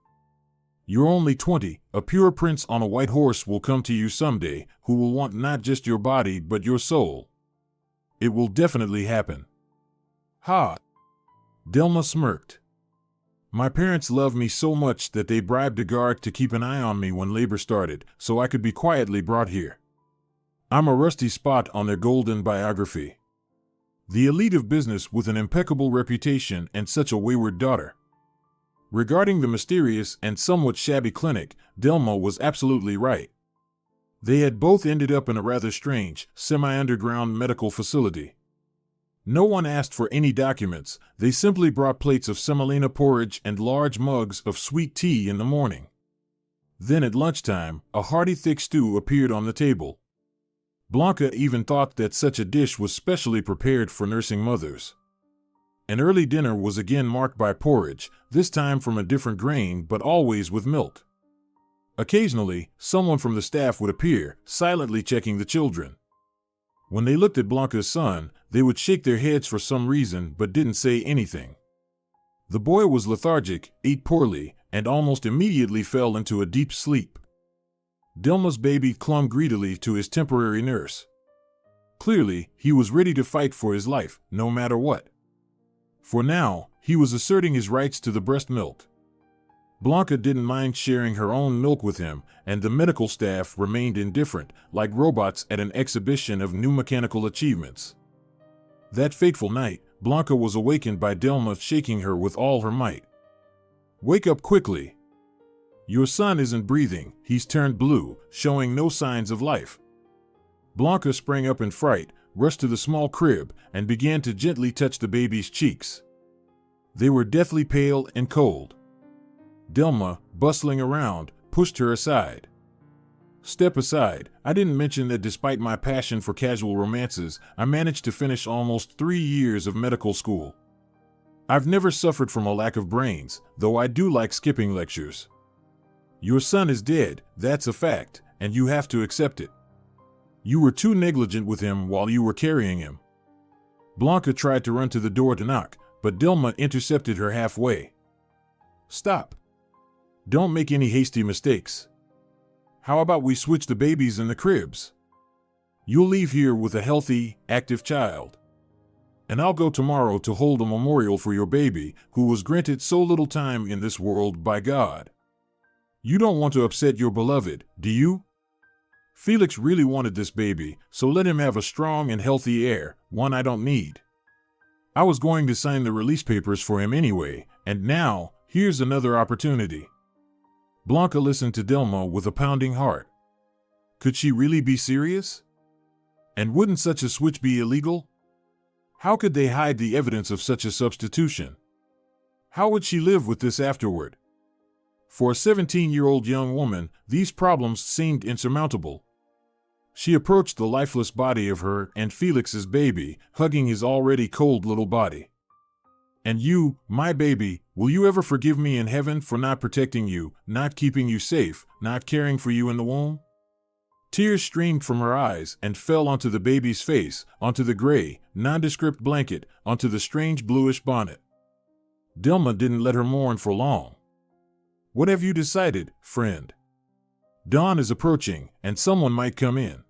You're only 20, a pure prince on a white horse will come to you someday, who will want not just your body but your soul. It will definitely happen." "Ha!" Delma smirked. "My parents loved me so much that they bribed a guard to keep an eye on me when labor started, so I could be quietly brought here. I'm a rusty spot on their golden biography. The elite of business with an impeccable reputation and such a wayward daughter." Regarding the mysterious and somewhat shabby clinic, Delma was absolutely right. They had both ended up in a rather strange, semi-underground medical facility. No one asked for any documents, they simply brought plates of semolina porridge and large mugs of sweet tea in the morning. Then at lunchtime, a hearty thick stew appeared on the table. Blanca even thought that such a dish was specially prepared for nursing mothers. An early dinner was again marked by porridge, this time from a different grain but always with milk. Occasionally, someone from the staff would appear, silently checking the children. When they looked at Blanca's son, they would shake their heads for some reason but didn't say anything. The boy was lethargic, ate poorly, and almost immediately fell into a deep sleep. Delma's baby clung greedily to his temporary nurse. Clearly, he was ready to fight for his life, no matter what. For now, he was asserting his rights to the breast milk. Blanca didn't mind sharing her own milk with him, and the medical staff remained indifferent, like robots at an exhibition of new mechanical achievements. That fateful night, Blanca was awakened by Delma shaking her with all her might. "Wake up quickly. Your son isn't breathing, he's turned blue, showing no signs of life." Blanca sprang up in fright, rushed to the small crib, and began to gently touch the baby's cheeks. They were deathly pale and cold. Delma, bustling around, pushed her aside. "Step aside. I didn't mention that despite my passion for casual romances, I managed to finish almost 3 years of medical school. I've never suffered from a lack of brains, though I do like skipping lectures. Your son is dead, that's a fact, and you have to accept it. You were too negligent with him while you were carrying him." Blanca tried to run to the door to knock, but Delma intercepted her halfway. "Stop. Don't make any hasty mistakes. How about we switch the babies in the cribs? You'll leave here with a healthy, active child. And I'll go tomorrow to hold a memorial for your baby, who was granted so little time in this world by God. You don't want to upset your beloved, do you? Felix really wanted this baby, so let him have a strong and healthy heir, one I don't need. I was going to sign the release papers for him anyway, and now, here's another opportunity." Blanca listened to Delma with a pounding heart. Could she really be serious? And wouldn't such a switch be illegal? How could they hide the evidence of such a substitution? How would she live with this afterward? For a 17-year-old young woman, these problems seemed insurmountable. She approached the lifeless body of her and Felix's baby, hugging his already cold little body. And you, my baby, will you ever forgive me in heaven for not protecting you, not keeping you safe, not caring for you in the womb? Tears streamed from her eyes and fell onto the baby's face, onto the gray, nondescript blanket, onto the strange bluish bonnet. Delma didn't let her mourn for long. What have you decided, friend? Dawn is approaching, and someone might come in.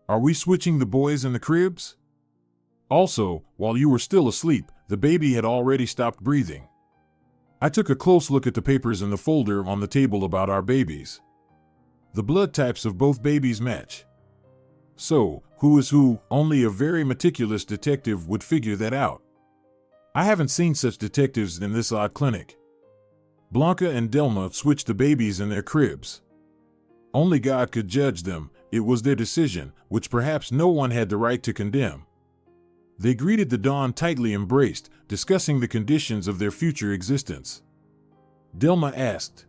Are we switching the boys in the cribs? Also, while you were still asleep, the baby had already stopped breathing. I took a close look at the papers in the folder on the table about our babies. The blood types of both babies match. So, who is who? Only a very meticulous detective would figure that out. I haven't seen such detectives in this odd clinic. Blanca and Delma switched the babies in their cribs. Only God could judge them. It was their decision, which perhaps no one had the right to condemn. They greeted the dawn tightly embraced, discussing the conditions of their future existence. Delma asked,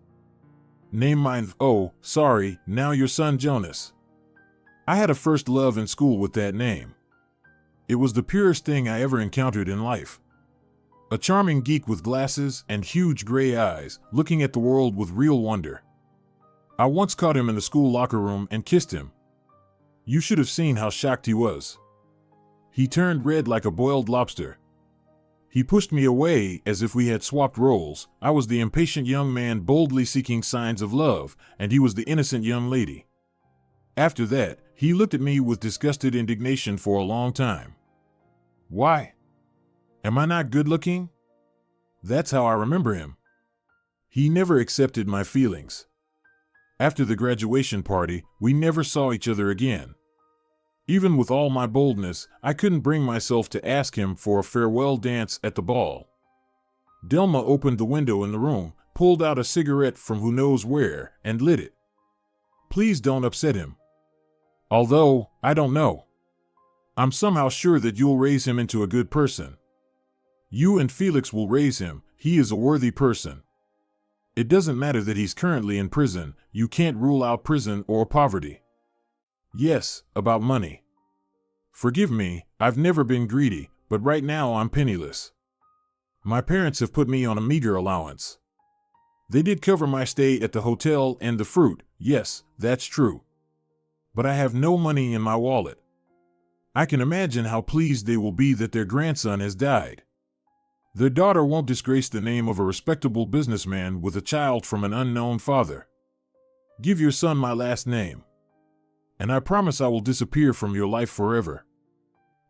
"Name mine? Oh, sorry, now your son Jonas. I had a first love in school with that name. It was the purest thing I ever encountered in life. A charming geek with glasses and huge gray eyes, looking at the world with real wonder. I once caught him in the school locker room and kissed him. You should have seen how shocked he was. He turned red like a boiled lobster. He pushed me away as if we had swapped roles. I was the impatient young man boldly seeking signs of love, and he was the innocent young lady. After that, he looked at me with disgusted indignation for a long time. Why? Am I not good looking? That's how I remember him. He never accepted my feelings. After the graduation party, we never saw each other again. Even with all my boldness, I couldn't bring myself to ask him for a farewell dance at the ball. Delma opened the window in the room, pulled out a cigarette from who knows where, and lit it. Please don't upset him. Although, I don't know. I'm somehow sure that you'll raise him into a good person. You and Felix will raise him. He is a worthy person. It doesn't matter that he's currently in prison. You can't rule out prison or poverty. Yes, about money. Forgive me, I've never been greedy, but right now I'm penniless. My parents have put me on a meager allowance. They did cover my stay at the hotel and the fruit, yes, that's true. But I have no money in my wallet. I can imagine how pleased they will be that their grandson has died. Their daughter won't disgrace the name of a respectable businessman with a child from an unknown father. Give your son my last name. And I promise I will disappear from your life forever.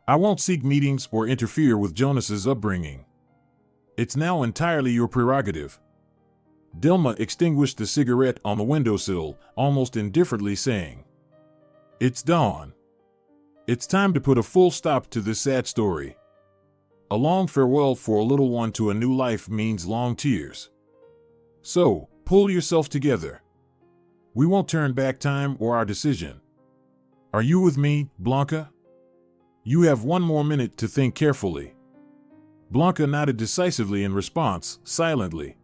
I won't seek meetings or interfere with Jonas's upbringing. It's now entirely your prerogative. Delma extinguished the cigarette on the windowsill, almost indifferently saying, It's dawn. It's time to put a full stop to this sad story. A long farewell for a little one to a new life means long tears. So, pull yourself together. We won't turn back time or our decision. Are you with me, Blanca? You have one more minute to think carefully. Blanca nodded decisively in response, silently.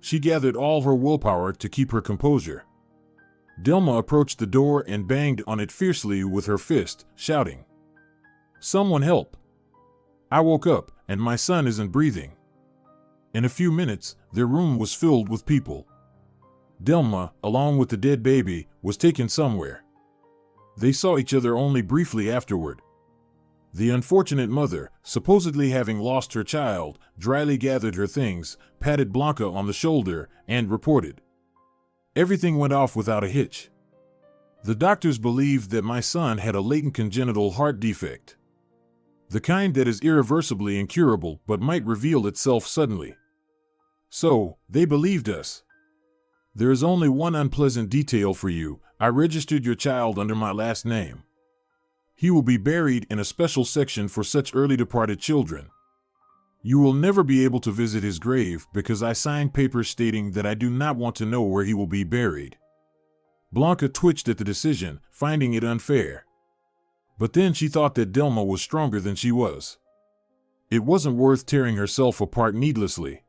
She gathered all her willpower to keep her composure. Delma approached the door and banged on it fiercely with her fist, shouting, Someone help! I woke up, and my son isn't breathing. In a few minutes, their room was filled with people. Delma, along with the dead baby, was taken somewhere. They saw each other only briefly afterward. The unfortunate mother, supposedly having lost her child, dryly gathered her things, patted Blanca on the shoulder, and reported. Everything went off without a hitch. The doctors believed that my son had a latent congenital heart defect. The kind that is irreversibly incurable but might reveal itself suddenly. So, they believed us. There is only one unpleasant detail for you. I registered your child under my last name. He will be buried in a special section for such early departed children. You will never be able to visit his grave because I signed papers stating that I do not want to know where he will be buried. Blanca twitched at the decision, finding it unfair. But then she thought that Delma was stronger than she was. It wasn't worth tearing herself apart needlessly.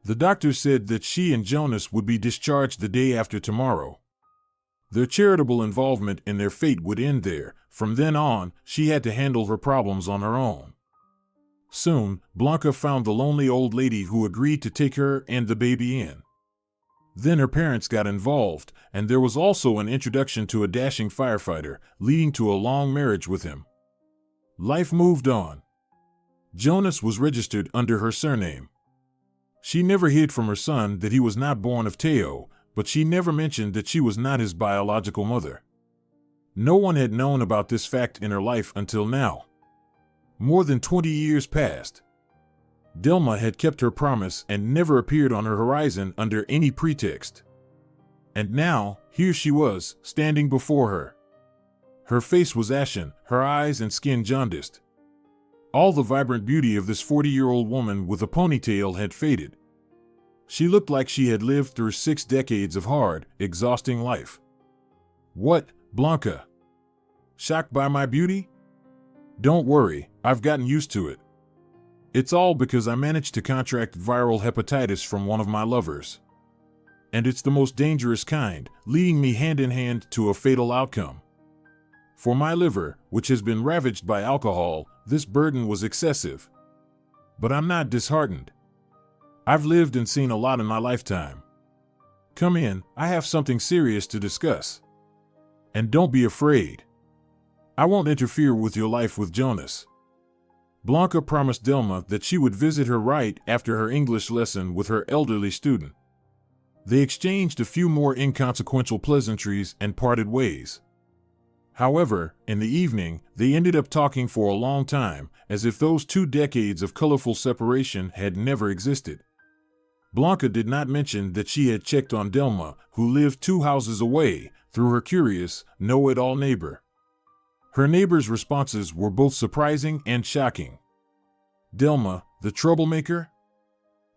The doctor said that she and Jonas would be discharged the day after tomorrow. Their charitable involvement in their fate would end there. From then on, she had to handle her problems on her own. Soon, Blanca found the lonely old lady who agreed to take her and the baby in. Then her parents got involved, and there was also an introduction to a dashing firefighter, leading to a long marriage with him. Life moved on. Jonas was registered under her surname. She never hid from her son that he was not born of Teo, but she never mentioned that she was not his biological mother. No one had known about this fact in her life until now. More than 20 years passed. Delma had kept her promise and never appeared on her horizon under any pretext. And now, here she was, standing before her. Her face was ashen, her eyes and skin jaundiced. All the vibrant beauty of this 40-year-old woman with a ponytail had faded. She looked like she had lived through 6 decades of hard, exhausting life. What, Blanca? Shocked by my beauty? Don't worry, I've gotten used to it. It's all because I managed to contract viral hepatitis from one of my lovers. And it's the most dangerous kind, leading me hand in hand to a fatal outcome. For my liver, which has been ravaged by alcohol, this burden was excessive. But I'm not disheartened. I've lived and seen a lot in my lifetime. Come in, I have something serious to discuss. And don't be afraid. I won't interfere with your life with Jonas. Blanca promised Delma that she would visit her right after her English lesson with her elderly student. They exchanged a few more inconsequential pleasantries and parted ways. However, in the evening, they ended up talking for a long time, as if those 2 decades of colorful separation had never existed. Blanca did not mention that she had checked on Delma, who lived 2 houses away, through her curious, know-it-all neighbor. Her neighbor's responses were both surprising and shocking. Delma, the troublemaker?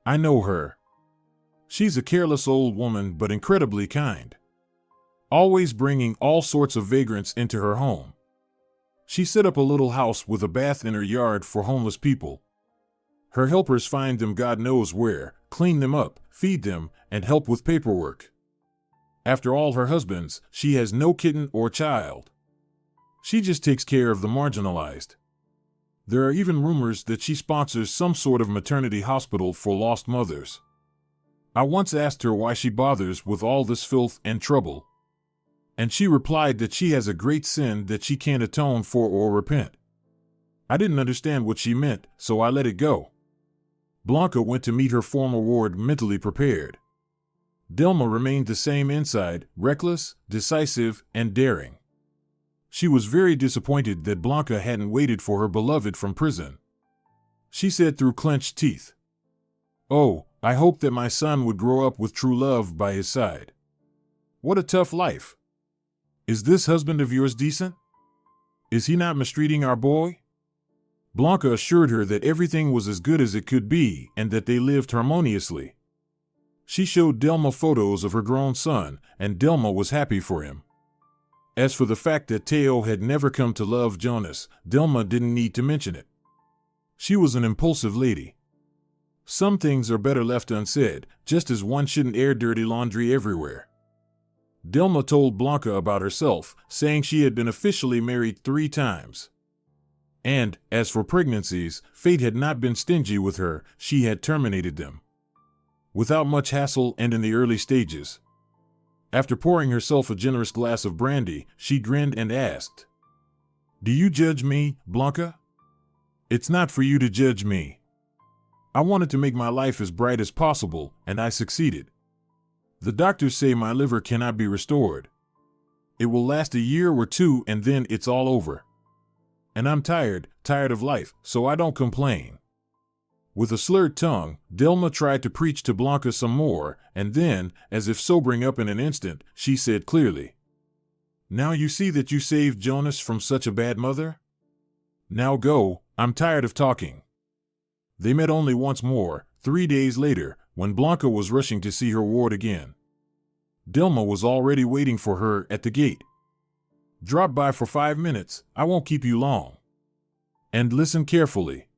I know her. She's a careless old woman but incredibly kind. Always bringing all sorts of vagrants into her home. She set up a little house with a bath in her yard for homeless people. Her helpers find them God knows where, clean them up, feed them, and help with paperwork. After all her husbands, she has no kitten or child. She just takes care of the marginalized. There are even rumors that she sponsors some sort of maternity hospital for lost mothers. I once asked her why she bothers with all this filth and trouble. And she replied that she has a great sin that she can't atone for or repent. I didn't understand what she meant, so I let it go. Blanca went to meet her former ward mentally prepared. Delma remained the same inside, reckless, decisive, and daring. She was very disappointed that Blanca hadn't waited for her beloved from prison. She said through clenched teeth, "Oh, I hoped that my son would grow up with true love by his side. What a tough life. Is this husband of yours decent? Is he not mistreating our boy?" Blanca assured her that everything was as good as it could be and that they lived harmoniously. She showed Delma photos of her grown son, and Delma was happy for him. As for the fact that Teo had never come to love Jonas, Delma didn't need to mention it. She was an impulsive lady. Some things are better left unsaid, just as one shouldn't air dirty laundry everywhere. Delma told Blanca about herself, saying she had been officially married 3 times. And, as for pregnancies, fate had not been stingy with her, she had terminated them. Without much hassle and in the early stages. After pouring herself a generous glass of brandy, she grinned and asked, "Do you judge me, Blanca? It's not for you to judge me. I wanted to make my life as bright as possible, and I succeeded. The doctors say my liver cannot be restored. It will last a year or 2 and then it's all over. And I'm tired of life, so I don't complain." With a slurred tongue, Delma tried to preach to Blanca some more, and then, as if sobering up in an instant, she said clearly, "Now you see that you saved Jonas from such a bad mother? Now go, I'm tired of talking." They met only once more, 3 days later, when Blanca was rushing to see her ward again. Delma was already waiting for her at the gate. "Drop by for 5 minutes, I won't keep you long. And listen carefully.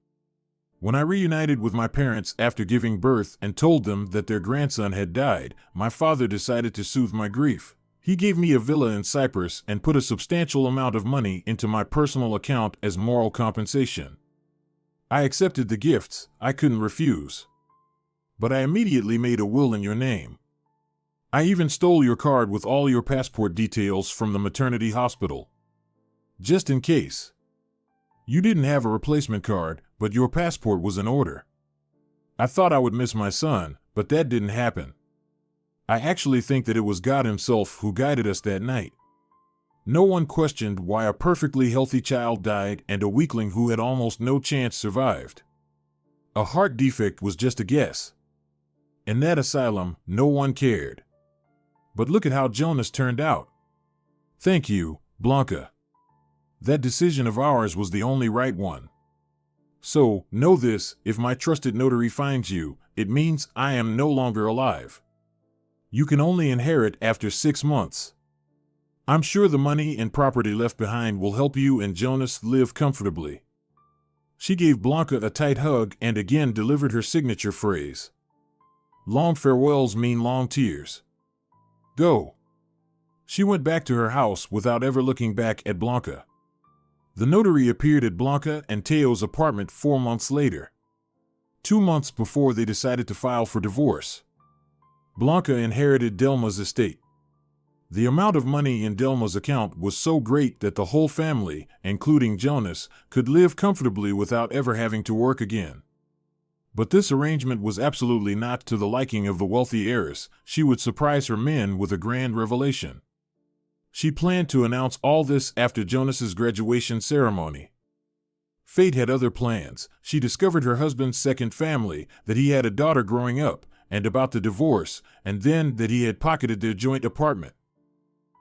When I reunited with my parents after giving birth and told them that their grandson had died, my father decided to soothe my grief. He gave me a villa in Cyprus and put a substantial amount of money into my personal account as moral compensation. I accepted the gifts, I couldn't refuse. But I immediately made a will in your name. I even stole your card with all your passport details from the maternity hospital. Just in case. You didn't have a replacement card, but your passport was in order. I thought I would miss my son, but that didn't happen. I actually think that it was God Himself who guided us that night. No one questioned why a perfectly healthy child died and a weakling who had almost no chance survived. A heart defect was just a guess. In that asylum, no one cared. But look at how Jonas turned out. Thank you, Blanca. That decision of ours was the only right one. So, know this, if my trusted notary finds you, it means I am no longer alive. You can only inherit after 6 months. I'm sure the money and property left behind will help you and Jonas live comfortably." She gave Blanca a tight hug and again delivered her signature phrase. Long farewells mean long tears. Go. She went back to her house without ever looking back at Blanca. The notary appeared at Blanca and Teo's apartment 4 months later. 2 months before they decided to file for divorce. Blanca inherited Delma's estate. The amount of money in Delma's account was so great that the whole family, including Jonas, could live comfortably without ever having to work again. But this arrangement was absolutely not to the liking of the wealthy heiress. She would surprise her men with a grand revelation. She planned to announce all this after Jonas's graduation ceremony. Fate had other plans. She discovered her husband's second family, that he had a daughter growing up, and about the divorce, and then that he had pocketed their joint apartment.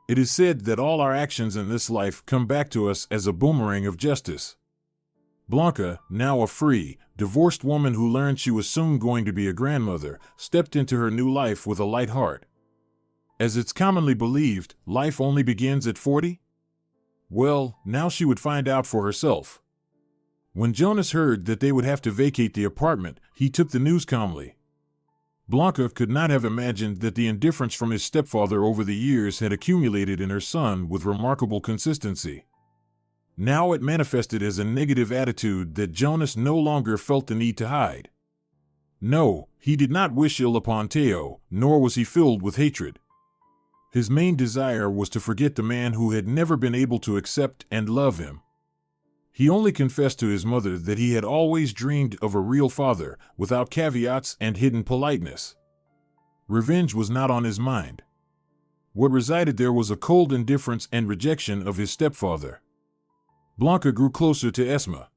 It is said that all our actions in this life come back to us as a boomerang of justice. Blanca, now a free, divorced woman who learned she was soon going to be a grandmother, stepped into her new life with a light heart. As it's commonly believed, life only begins at 40? Well, now she would find out for herself. When Jonas heard that they would have to vacate the apartment, he took the news calmly. Blanca could not have imagined that the indifference from his stepfather over the years had accumulated in her son with remarkable consistency. Now it manifested as a negative attitude that Jonas no longer felt the need to hide. No, he did not wish ill upon Teo, nor was he filled with hatred. His main desire was to forget the man who had never been able to accept and love him. He only confessed to his mother that he had always dreamed of a real father, without caveats and hidden politeness. Revenge was not on his mind. What resided there was a cold indifference and rejection of his stepfather. Blanca grew closer to Esma.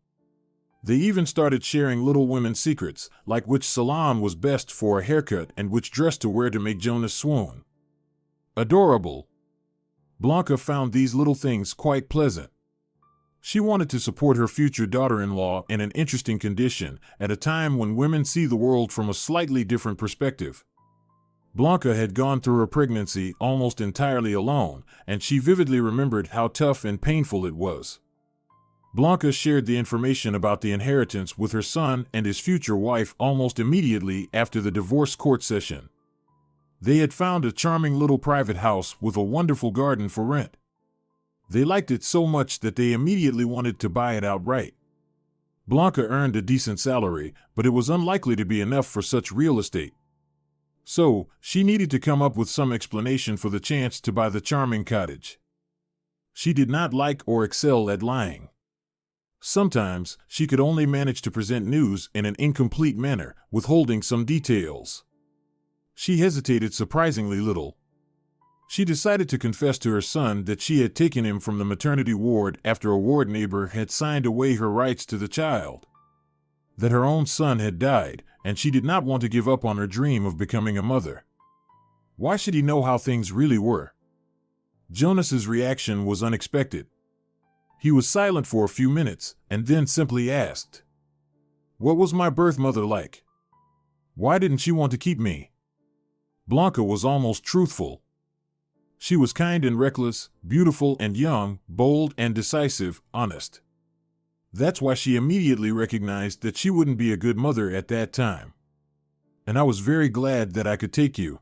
They even started sharing little women's secrets, like which salon was best for a haircut and which dress to wear to make Jonas swoon. Adorable. Blanca found these little things quite pleasant. She wanted to support her future daughter-in-law in an interesting condition, at a time when women see the world from a slightly different perspective. Blanca had gone through her pregnancy almost entirely alone, and she vividly remembered how tough and painful it was. Blanca shared the information about the inheritance with her son and his future wife almost immediately after the divorce court session. They had found a charming little private house with a wonderful garden for rent. They liked it so much that they immediately wanted to buy it outright. Blanca earned a decent salary, but it was unlikely to be enough for such real estate. So, she needed to come up with some explanation for the chance to buy the charming cottage. She did not like or excel at lying. Sometimes, she could only manage to present news in an incomplete manner, withholding some details. She hesitated surprisingly little. She decided to confess to her son that she had taken him from the maternity ward after a ward neighbor had signed away her rights to the child. That her own son had died, and she did not want to give up on her dream of becoming a mother. Why should he know how things really were? Jonas's reaction was unexpected. He was silent for a few minutes, and then simply asked, What was my birth mother like? Why didn't she want to keep me? Blanca was almost truthful. She was kind and reckless, beautiful and young, bold and decisive, honest. That's why she immediately recognized that she wouldn't be a good mother at that time. And I was very glad that I could take you.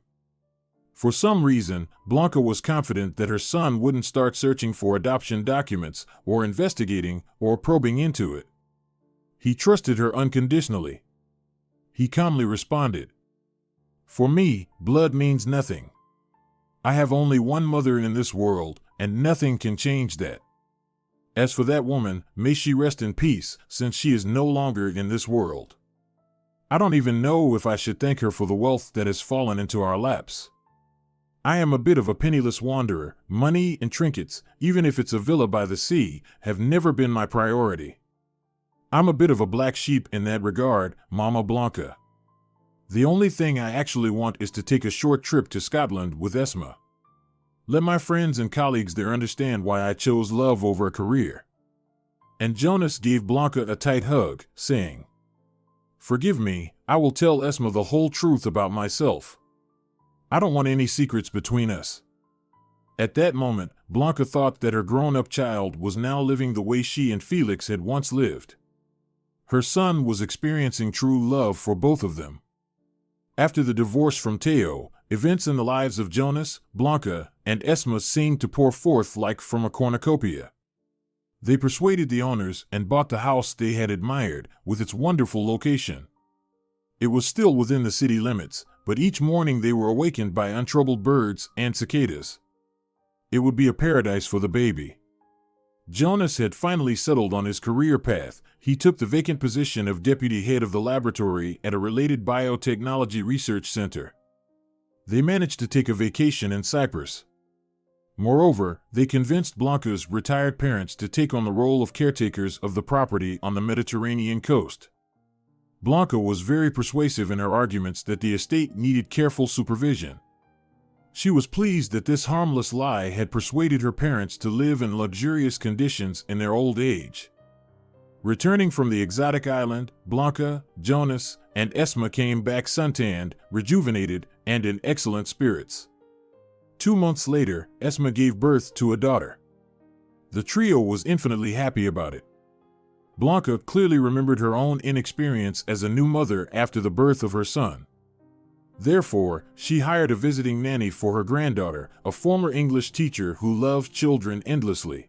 For some reason, Blanca was confident that her son wouldn't start searching for adoption documents, or investigating, or probing into it. He trusted her unconditionally. He calmly responded, "For me, blood means nothing. I have only one mother in this world, and nothing can change that. As for that woman, may she rest in peace, since she is no longer in this world. I don't even know if I should thank her for the wealth that has fallen into our laps. I am a bit of a penniless wanderer. Money and trinkets, even if it's a villa by the sea, have never been my priority. I'm a bit of a black sheep in that regard, Mama Blanca. The only thing I actually want is to take a short trip to Scotland with Esma. Let my friends and colleagues there understand why I chose love over a career." And Jonas gave Blanca a tight hug, saying, "Forgive me, I will tell Esma the whole truth about myself. I don't want any secrets between us." At that moment, Blanca thought that her grown-up child was now living the way she and Felix had once lived. Her son was experiencing true love for both of them. After the divorce from Teo, events in the lives of Jonas, Blanca, and Esma seemed to pour forth like from a cornucopia. They persuaded the owners and bought the house they had admired, with its wonderful location. It was still within the city limits, but each morning they were awakened by untroubled birds and cicadas. It would be a paradise for the baby. Jonas had finally settled on his career path. He took the vacant position of deputy head of the laboratory at a related biotechnology research center. They managed to take a vacation in Cyprus. Moreover, they convinced Blanca's retired parents to take on the role of caretakers of the property on the Mediterranean coast. Blanca was very persuasive in her arguments that the estate needed careful supervision. She was pleased that this harmless lie had persuaded her parents to live in luxurious conditions in their old age. Returning from the exotic island, Blanca, Jonas, and Esma came back suntanned, rejuvenated, and in excellent spirits. 2 months later, Esma gave birth to a daughter. The trio was infinitely happy about it. Blanca clearly remembered her own inexperience as a new mother after the birth of her son. Therefore, she hired a visiting nanny for her granddaughter, a former English teacher who loved children endlessly.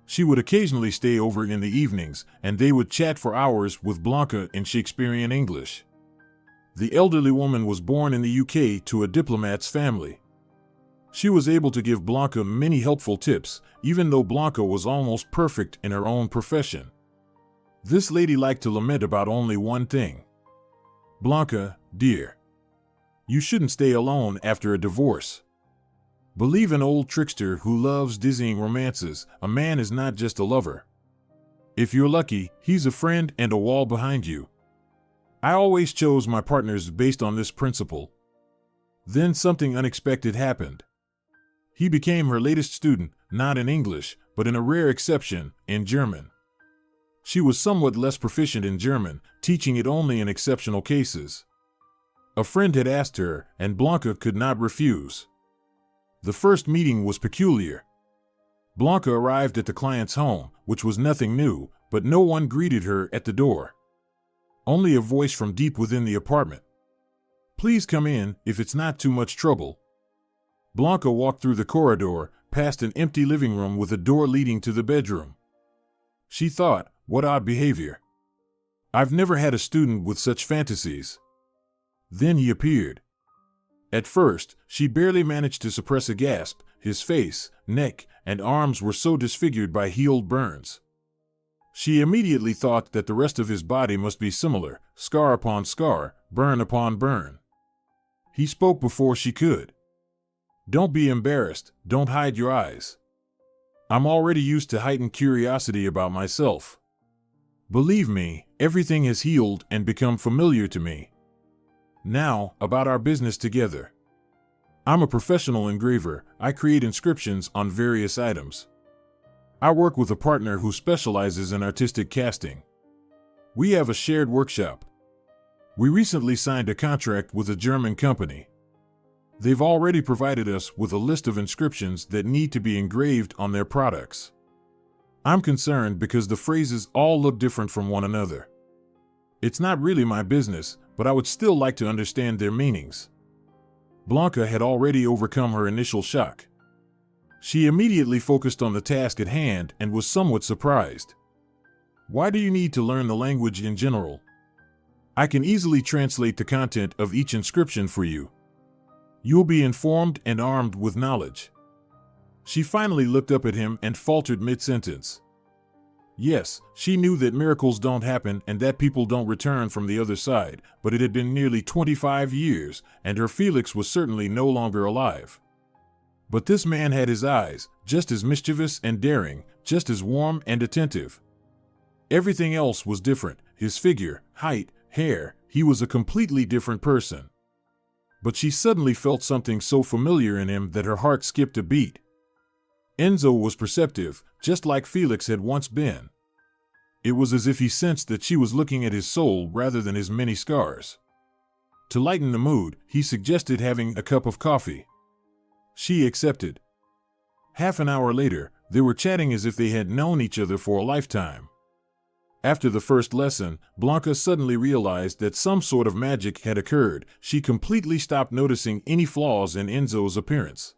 She would occasionally stay over in the evenings, and they would chat for hours with Blanca in Shakespearean English. The elderly woman was born in the UK to a diplomat's family. She was able to give Blanca many helpful tips, even though Blanca was almost perfect in her own profession. This lady liked to lament about only one thing. "Blanca, dear, you shouldn't stay alone after a divorce. Believe an old trickster who loves dizzying romances. A man is not just a lover. If you're lucky, he's a friend and a wall behind you. I always chose my partners based on this principle." Then something unexpected happened. He became her latest student, not in English, but in a rare exception, in German. She was somewhat less proficient in German, teaching it only in exceptional cases. A friend had asked her, and Blanca could not refuse. The first meeting was peculiar. Blanca arrived at the client's home, which was nothing new, but no one greeted her at the door. Only a voice from deep within the apartment. "Please come in, if it's not too much trouble." Blanca walked through the corridor, past an empty living room with a door leading to the bedroom. She thought, what odd behavior. I've never had a student with such fantasies. Then he appeared. At first, she barely managed to suppress a gasp. His face, neck, and arms were so disfigured by healed burns. She immediately thought that the rest of his body must be similar, scar upon scar, burn upon burn. He spoke before she could. "Don't be embarrassed, don't hide your eyes. I'm already used to heightened curiosity about myself. Believe me, everything has healed and become familiar to me. Now, about our business together. I'm a professional engraver. I create inscriptions on various items. I work with a partner who specializes in artistic casting. We have a shared workshop. We recently signed a contract with a German company. They've already provided us with a list of inscriptions that need to be engraved on their products. I'm concerned because the phrases all look different from one another. It's not really my business, but I would still like to understand their meanings. Blanca had already overcome her initial shock. She immediately focused on the task at hand and was somewhat surprised. Why do you need to learn the language in general? I can easily translate the content of each inscription for you. You'll be informed and armed with knowledge. She finally looked up at him and faltered mid-sentence. Yes, she knew that miracles don't happen and that people don't return from the other side, but it had been nearly 25 years, and her Felix was certainly no longer alive. But this man had his eyes, just as mischievous and daring, just as warm and attentive. Everything else was different: his figure, height, hair. He was a completely different person. But she suddenly felt something so familiar in him that her heart skipped a beat. Enzo was perceptive, just like Felix had once been. It was as if he sensed that she was looking at his soul rather than his many scars. To lighten the mood, he suggested having a cup of coffee. She accepted. Half an hour later, they were chatting as if they had known each other for a lifetime. After the first lesson, Blanca suddenly realized that some sort of magic had occurred. She completely stopped noticing any flaws in Enzo's appearance.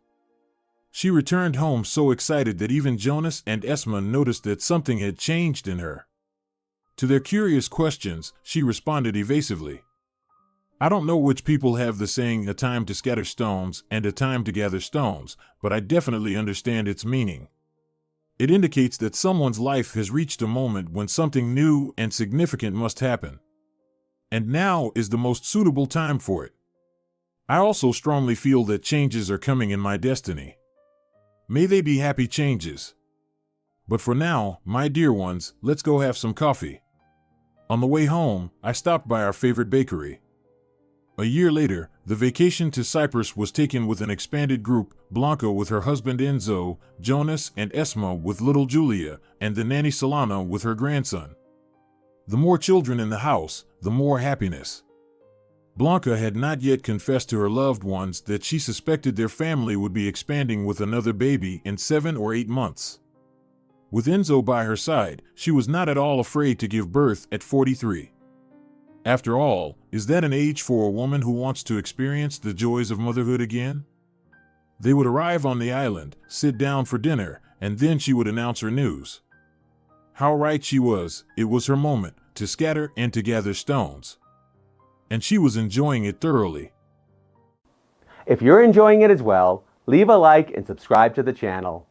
She returned home so excited that even Jonas and Esma noticed that something had changed in her. To their curious questions, she responded evasively. I don't know which people have the saying "a time to scatter stones" and "a time to gather stones," but I definitely understand its meaning. It indicates that someone's life has reached a moment when something new and significant must happen. And now is the most suitable time for it. I also strongly feel that changes are coming in my destiny. May they be happy changes. But for now, my dear ones, let's go have some coffee. On the way home, I stopped by our favorite bakery. A year later, the vacation to Cyprus was taken with an expanded group: Blanca with her husband Enzo, Jonas and Esma with little Julia, and the nanny Solana with her grandson. The more children in the house, the more happiness. Blanca had not yet confessed to her loved ones that she suspected their family would be expanding with another baby in 7 or 8 months. With Enzo by her side, she was not at all afraid to give birth at 43. After all, is that an age for a woman who wants to experience the joys of motherhood again? They would arrive on the island, sit down for dinner, and then she would announce her news. How right she was! It was her moment to scatter and to gather stones. And she was enjoying it thoroughly. If you're enjoying it as well, leave a like and subscribe to the channel.